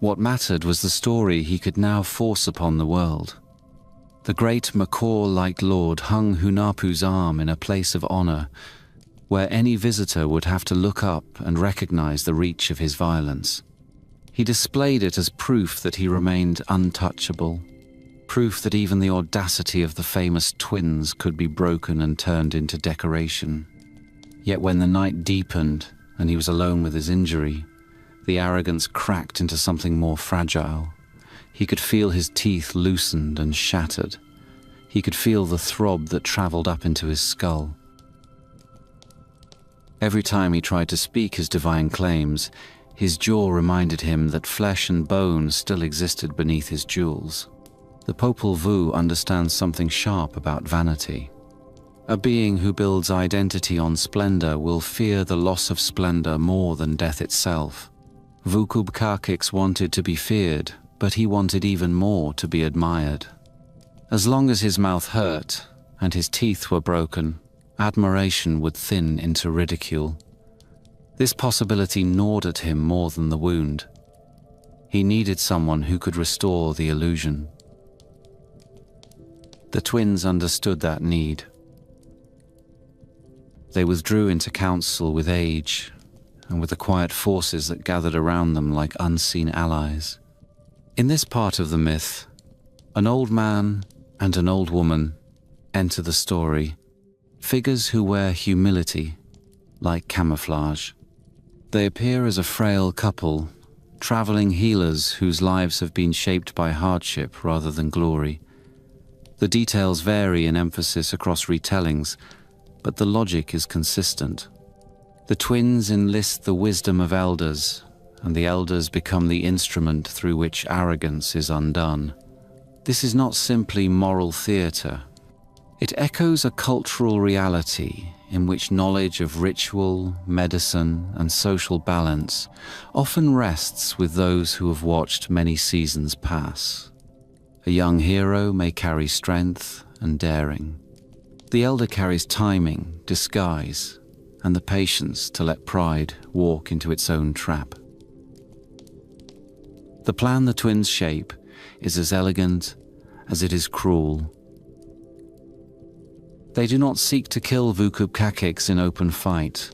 What mattered was the story he could now force upon the world. The great macaw-like lord hung Hunahpu's arm in a place of honor, where any visitor would have to look up and recognize the reach of his violence. He displayed it as proof that he remained untouchable, proof that even the audacity of the famous twins could be broken and turned into decoration. Yet when the night deepened and he was alone with his injury, the arrogance cracked into something more fragile. He could feel his teeth loosened and shattered. He could feel the throb that traveled up into his skull. Every time he tried to speak his divine claims, his jaw reminded him that flesh and bone still existed beneath his jewels. The Popol Vuh understands something sharp about vanity. A being who builds identity on splendor will fear the loss of splendor more than death itself. Vukub-Kakix wanted to be feared, but he wanted even more to be admired. As long as his mouth hurt and his teeth were broken, admiration would thin into ridicule. This possibility gnawed at him more than the wound. He needed someone who could restore the illusion. The twins understood that need. They withdrew into council with age and with the quiet forces that gathered around them like unseen allies. In this part of the myth, an old man and an old woman enter the story, figures who wear humility like camouflage. They appear as a frail couple, traveling healers whose lives have been shaped by hardship rather than glory. The details vary in emphasis across retellings, but the logic is consistent. The twins enlist the wisdom of elders, and the elders become the instrument through which arrogance is undone. This is not simply moral theatre. It echoes a cultural reality in which knowledge of ritual, medicine, and social balance often rests with those who have watched many seasons pass. A young hero may carry strength and daring. The elder carries timing, disguise, and the patience to let pride walk into its own trap. The plan the twins shape is as elegant as it is cruel. They do not seek to kill Vukub-Kakix in open fight.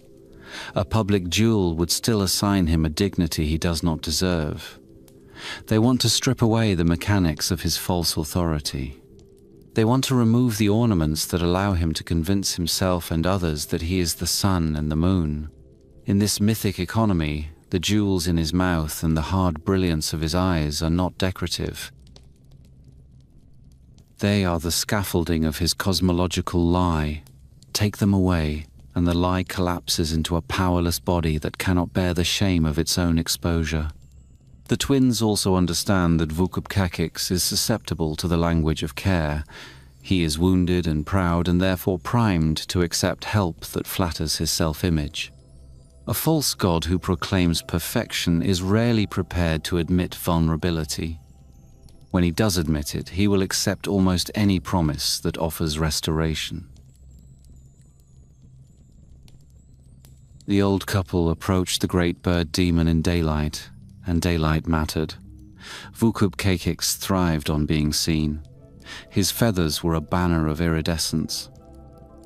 A public duel would still assign him a dignity he does not deserve. They want to strip away the mechanics of his false authority. They want to remove the ornaments that allow him to convince himself and others that he is the sun and the moon. In this mythic economy, the jewels in his mouth and the hard brilliance of his eyes are not decorative. They are the scaffolding of his cosmological lie. Take them away, and the lie collapses into a powerless body that cannot bear the shame of its own exposure. The twins also understand that Vukub-Kakix is susceptible to the language of care. He is wounded and proud and therefore primed to accept help that flatters his self-image. A false god who proclaims perfection is rarely prepared to admit vulnerability. When he does admit it, he will accept almost any promise that offers restoration. The old couple approached the great bird demon in daylight, and daylight mattered. Vukub-Kakix thrived on being seen. His feathers were a banner of iridescence.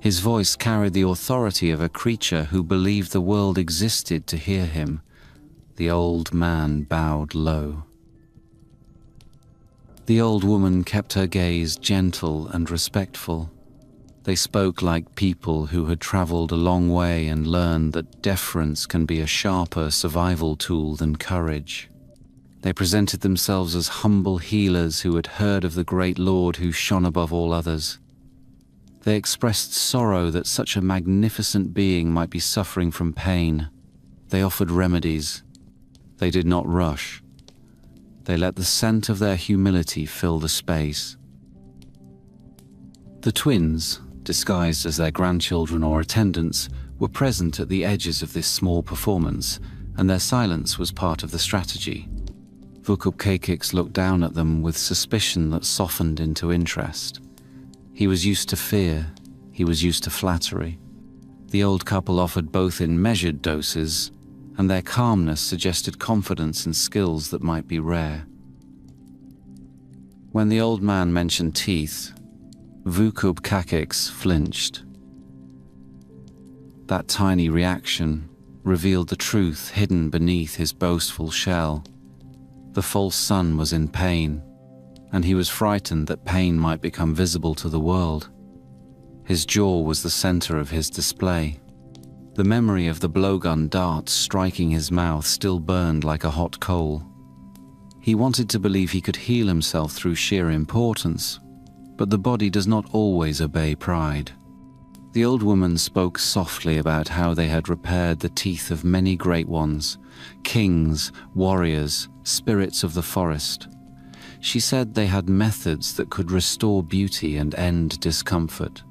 His voice carried the authority of a creature who believed the world existed to hear him. The old man bowed low. The old woman kept her gaze gentle and respectful. They spoke like people who had traveled a long way and learned that deference can be a sharper survival tool than courage. They presented themselves as humble healers who had heard of the great Lord who shone above all others. They expressed sorrow that such a magnificent being might be suffering from pain. They offered remedies. They did not rush. They let the scent of their humility fill the space. The twins, disguised as their grandchildren or attendants, were present at the edges of this small performance, and their silence was part of the strategy. Vukup Kakix looked down at them with suspicion that softened into interest. He was used to fear. He was used to flattery. The old couple offered both in measured doses, and their calmness suggested confidence in skills that might be rare. When the old man mentioned teeth, Vukup Kakix flinched. That tiny reaction revealed the truth hidden beneath his boastful shell. The false son was in pain, and he was frightened that pain might become visible to the world. His jaw was the center of his display. The memory of the blowgun darts striking his mouth still burned like a hot coal. He wanted to believe he could heal himself through sheer importance, but the body does not always obey pride. The old woman spoke softly about how they had repaired the teeth of many great ones, kings, warriors, spirits of the forest. She said they had methods that could restore beauty and end discomfort.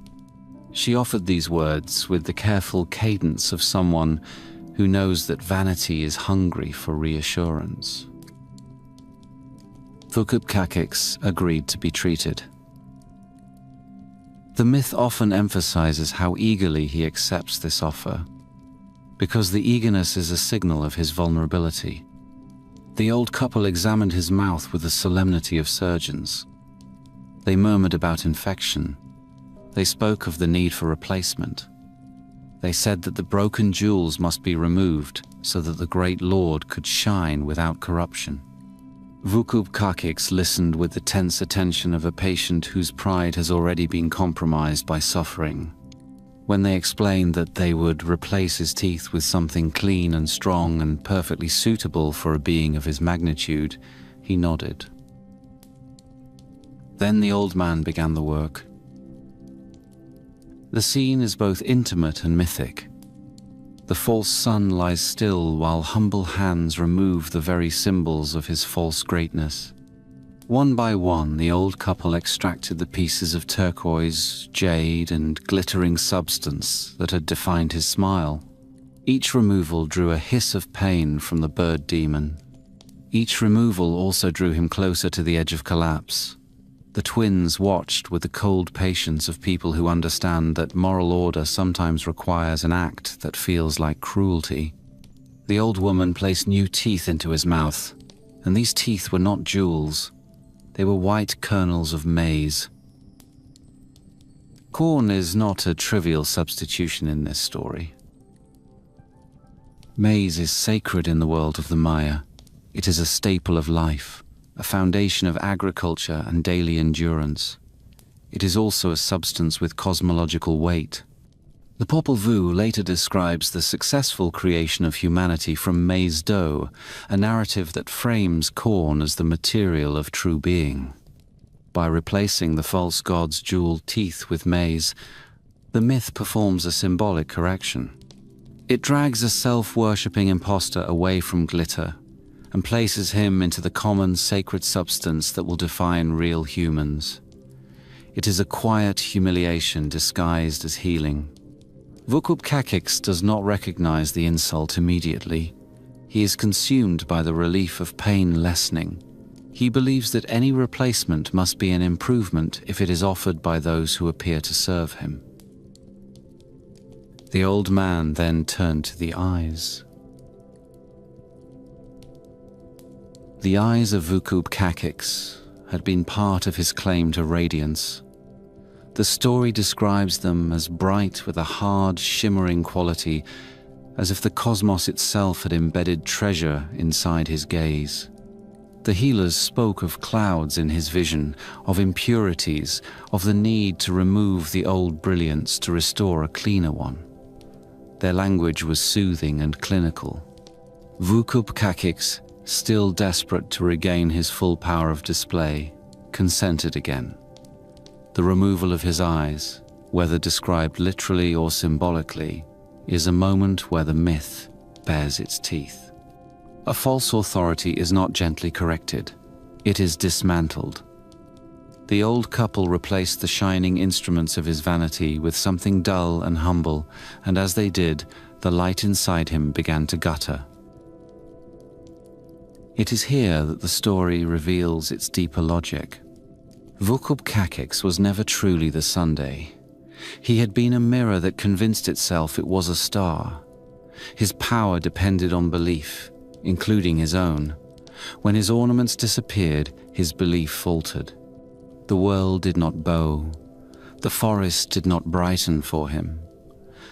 She offered these words with the careful cadence of someone who knows that vanity is hungry for reassurance. Vukup Kakix agreed to be treated. The myth often emphasizes how eagerly he accepts this offer, because the eagerness is a signal of his vulnerability. The old couple examined his mouth with the solemnity of surgeons. They murmured about infection. They spoke of the need for replacement. They said that the broken jewels must be removed so that the great lord could shine without corruption. Vukup Kakix listened with the tense attention of a patient whose pride has already been compromised by suffering. When they explained that they would replace his teeth with something clean and strong and perfectly suitable for a being of his magnitude, he nodded. Then the old man began the work. The scene is both intimate and mythic. The false son lies still while humble hands remove the very symbols of his false greatness. One by one, the old couple extracted the pieces of turquoise, jade, and glittering substance that had defined his smile. Each removal drew a hiss of pain from the bird demon. Each removal also drew him closer to the edge of collapse. The twins watched with the cold patience of people who understand that moral order sometimes requires an act that feels like cruelty. The old woman placed new teeth into his mouth, and these teeth were not jewels. They were white kernels of maize. Corn is not a trivial substitution in this story. Maize is sacred in the world of the Maya. It is a staple of life, a foundation of agriculture and daily endurance. It is also a substance with cosmological weight. The Popol Vuh later describes the successful creation of humanity from maize dough, a narrative that frames corn as the material of true being. By replacing the false god's jeweled teeth with maize, the myth performs a symbolic correction. It drags a self-worshipping impostor away from glitter and places him into the common sacred substance that will define real humans. It is a quiet humiliation disguised as healing. Vukup Kakix does not recognize the insult immediately. He is consumed by the relief of pain lessening. He believes that any replacement must be an improvement if it is offered by those who appear to serve him. The old man then turned to the eyes. The eyes of Vukup Kakix had been part of his claim to radiance. The story describes them as bright with a hard, shimmering quality, as if the cosmos itself had embedded treasure inside his gaze. The healers spoke of clouds in his vision, of impurities, of the need to remove the old brilliance to restore a cleaner one. Their language was soothing and clinical. Vukup Kakix, still desperate to regain his full power of display, consented again. The removal of his eyes, whether described literally or symbolically, is a moment where the myth bares its teeth. A false authority is not gently corrected, it is dismantled. The old couple replaced the shining instruments of his vanity with something dull and humble, and as they did, the light inside him began to gutter. It is here that the story reveals its deeper logic. Vukub Kakix was never truly the Sunday. He had been a mirror that convinced itself it was a star. His power depended on belief, including his own. When his ornaments disappeared, his belief faltered. The world did not bow. The forest did not brighten for him.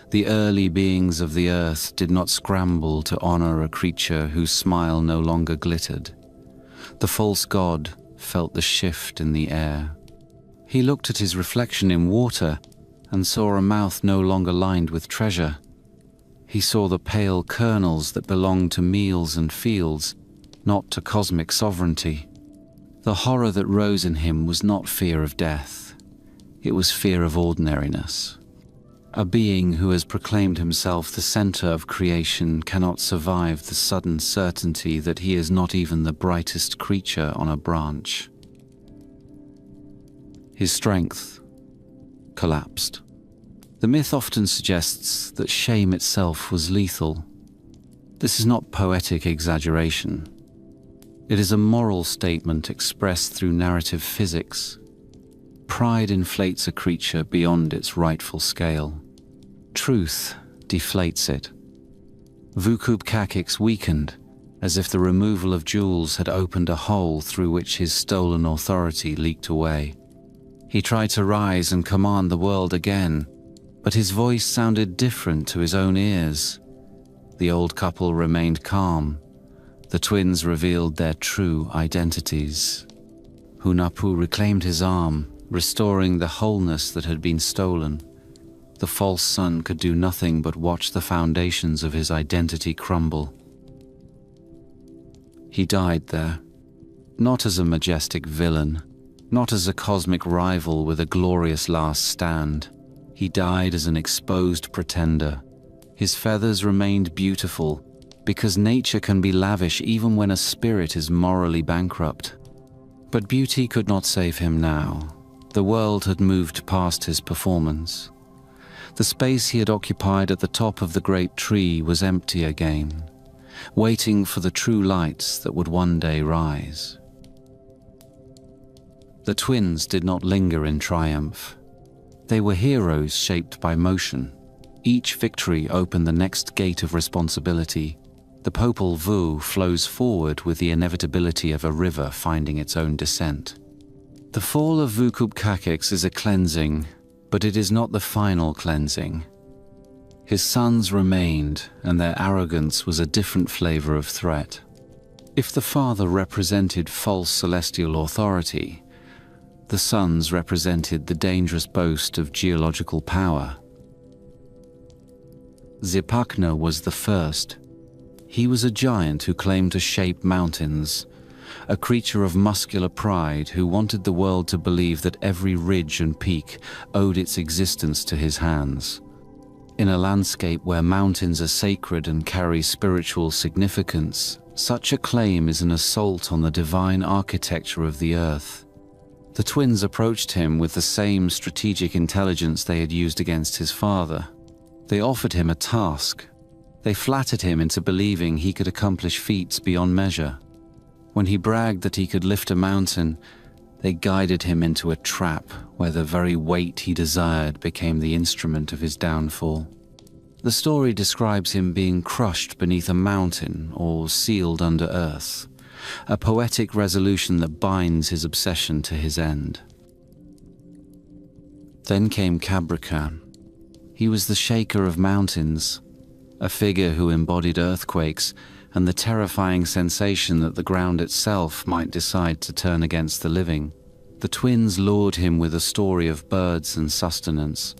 The early beings of the earth did not scramble to honor a creature whose smile no longer glittered. The false god felt the shift in the air. He looked at his reflection in water and saw a mouth no longer lined with treasure. He saw the pale kernels that belonged to meals and fields, not to cosmic sovereignty. The horror that rose in him was not fear of death. It was fear of ordinariness. A being who has proclaimed himself the center of creation cannot survive the sudden certainty that he is not even the brightest creature on a branch. His strength collapsed. The myth often suggests that shame itself was lethal. This is not poetic exaggeration. It is a moral statement expressed through narrative physics. Pride inflates a creature beyond its rightful scale. Truth deflates it. Vukub Kakix weakened, as if the removal of jewels had opened a hole through which his stolen authority leaked away. He tried to rise and command the world again, but his voice sounded different to his own ears. The old couple remained calm. The twins revealed their true identities. Hunahpu reclaimed his arm, restoring the wholeness that had been stolen. The false son could do nothing but watch the foundations of his identity crumble. He died there, not as a majestic villain, not as a cosmic rival with a glorious last stand. He died as an exposed pretender. His feathers remained beautiful, because nature can be lavish even when a spirit is morally bankrupt. But beauty could not save him now. The world had moved past his performance. The space he had occupied at the top of the great tree was empty again, waiting for the true lights that would one day rise. The twins did not linger in triumph. They were heroes shaped by motion. Each victory opened the next gate of responsibility. The Popol Vuh flows forward with the inevitability of a river finding its own descent. The fall of Vukub Kakix is a cleansing, but it is not the final cleansing. His sons remained, and their arrogance was a different flavor of threat. If the father represented false celestial authority, the sons represented the dangerous boast of geological power. Zipacna was the first. He was a giant who claimed to shape mountains, a creature of muscular pride who wanted the world to believe that every ridge and peak owed its existence to his hands. In a landscape where mountains are sacred and carry spiritual significance, such a claim is an assault on the divine architecture of the earth. The twins approached him with the same strategic intelligence they had used against his father. They offered him a task. They flattered him into believing he could accomplish feats beyond measure. When he bragged that he could lift a mountain, they guided him into a trap where the very weight he desired became the instrument of his downfall. The story describes him being crushed beneath a mountain or sealed under earth, a poetic resolution that binds his obsession to his end. Then came Cabrican. He was the shaker of mountains, a figure who embodied earthquakes and the terrifying sensation that the ground itself might decide to turn against the living. The twins lured him with a story of birds and sustenance.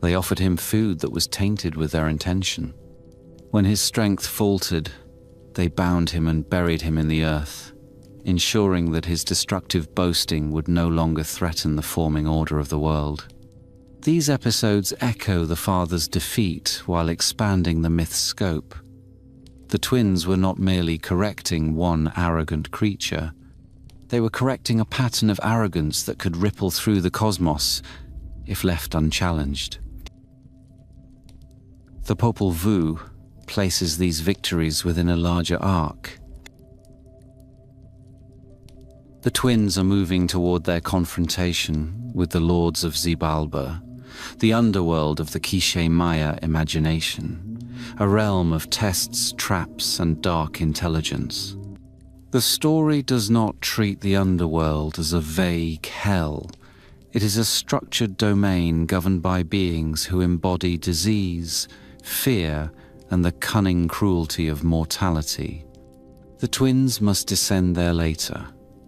They offered him food that was tainted with their intention. When his strength faltered, they bound him and buried him in the earth, ensuring that his destructive boasting would no longer threaten the forming order of the world. These episodes echo the father's defeat while expanding the myth's scope. The twins were not merely correcting one arrogant creature. They were correcting a pattern of arrogance that could ripple through the cosmos if left unchallenged. The Popol Vuh places these victories within a larger arc. The twins are moving toward their confrontation with the lords of Xibalba, the underworld of the Quiché Maya imagination, a realm of tests, traps, and dark intelligence. The story does not treat the underworld as a vague hell. It is a structured domain governed by beings who embody disease, fear, and the cunning cruelty of mortality. The twins must descend there later,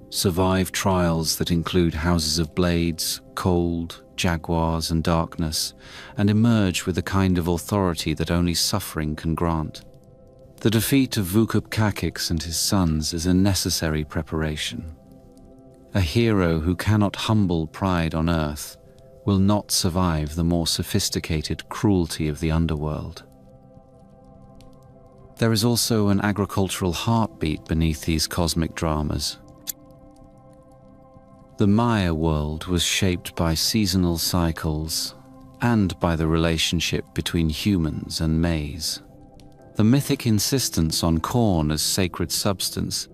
survive trials that include houses of blades, cold, jaguars, and darkness, and emerge with a kind of authority that only suffering can grant. The defeat of Vucub Cacyx and his sons is a necessary preparation. A hero who cannot humble pride on earth will not survive the more sophisticated cruelty of the underworld. There is also an agricultural heartbeat beneath these cosmic dramas. The Maya world was shaped by seasonal cycles and by the relationship between humans and maize. The mythic insistence on corn as sacred substance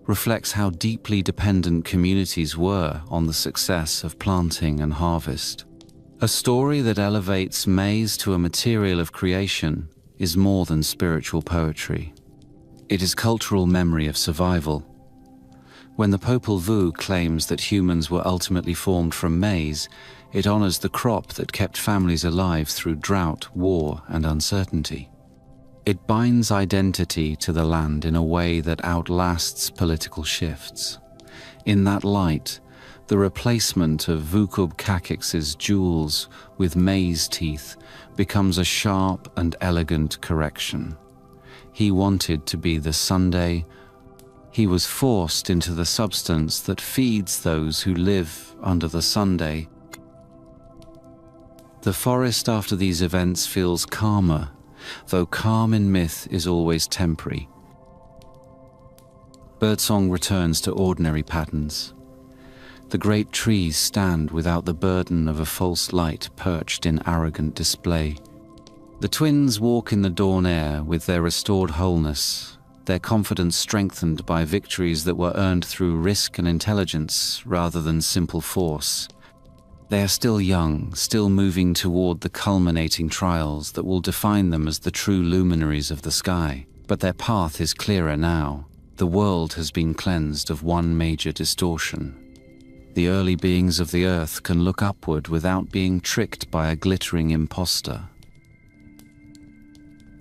reflects how deeply dependent communities were on the success of planting and harvest. A story that elevates maize to a material of creation is more than spiritual poetry. It is cultural memory of survival. When the Popol Vuh claims that humans were ultimately formed from maize, it honors the crop that kept families alive through drought, war, and uncertainty. It binds identity to the land in a way that outlasts political shifts. In that light, the replacement of Vucub Cacyx's jewels with maize teeth becomes a sharp and elegant correction. He wanted to be the Sunday. He was forced into the substance that feeds those who live under the Sunday. The forest after these events feels calmer, though calm in myth is always temporary. Birdsong returns to ordinary patterns. The great trees stand without the burden of a false light perched in arrogant display. The twins walk in the dawn air with their restored wholeness, their confidence strengthened by victories that were earned through risk and intelligence rather than simple force. They are still young, still moving toward the culminating trials that will define them as the true luminaries of the sky. But their path is clearer now. The world has been cleansed of one major distortion. The early beings of the earth can look upward without being tricked by a glittering impostor.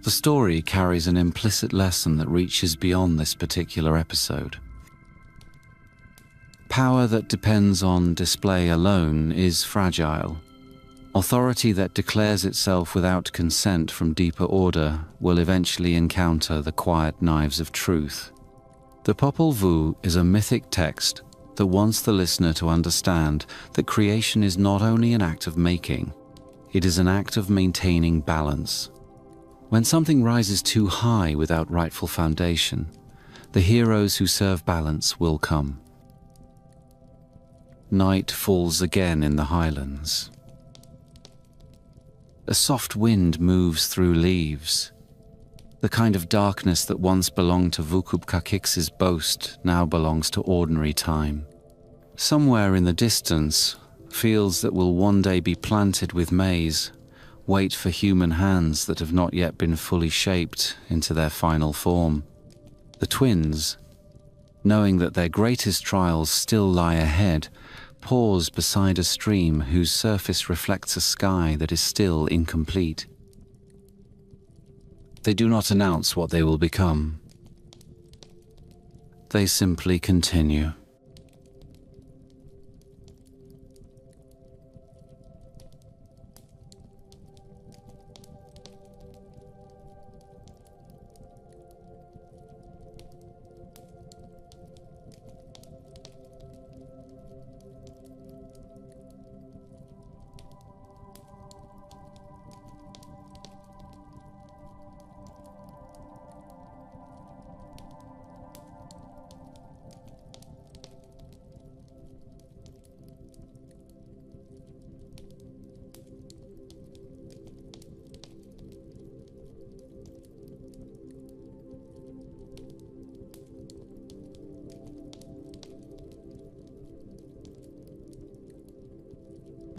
The story carries an implicit lesson that reaches beyond this particular episode. Power that depends on display alone is fragile. Authority that declares itself without consent from deeper order will eventually encounter the quiet knives of truth. The Popol Vuh is a mythic text that wants the listener to understand that creation is not only an act of making, it is an act of maintaining balance. When something rises too high without rightful foundation, the heroes who serve balance will come. Night falls again in the highlands. A soft wind moves through leaves. The kind of darkness that once belonged to Vucub Cacyx's boast now belongs to ordinary time. Somewhere in the distance, fields that will one day be planted with maize wait for human hands that have not yet been fully shaped into their final form. The twins, knowing that their greatest trials still lie ahead, pause beside a stream whose surface reflects a sky that is still incomplete. They do not announce what they will become. They simply continue.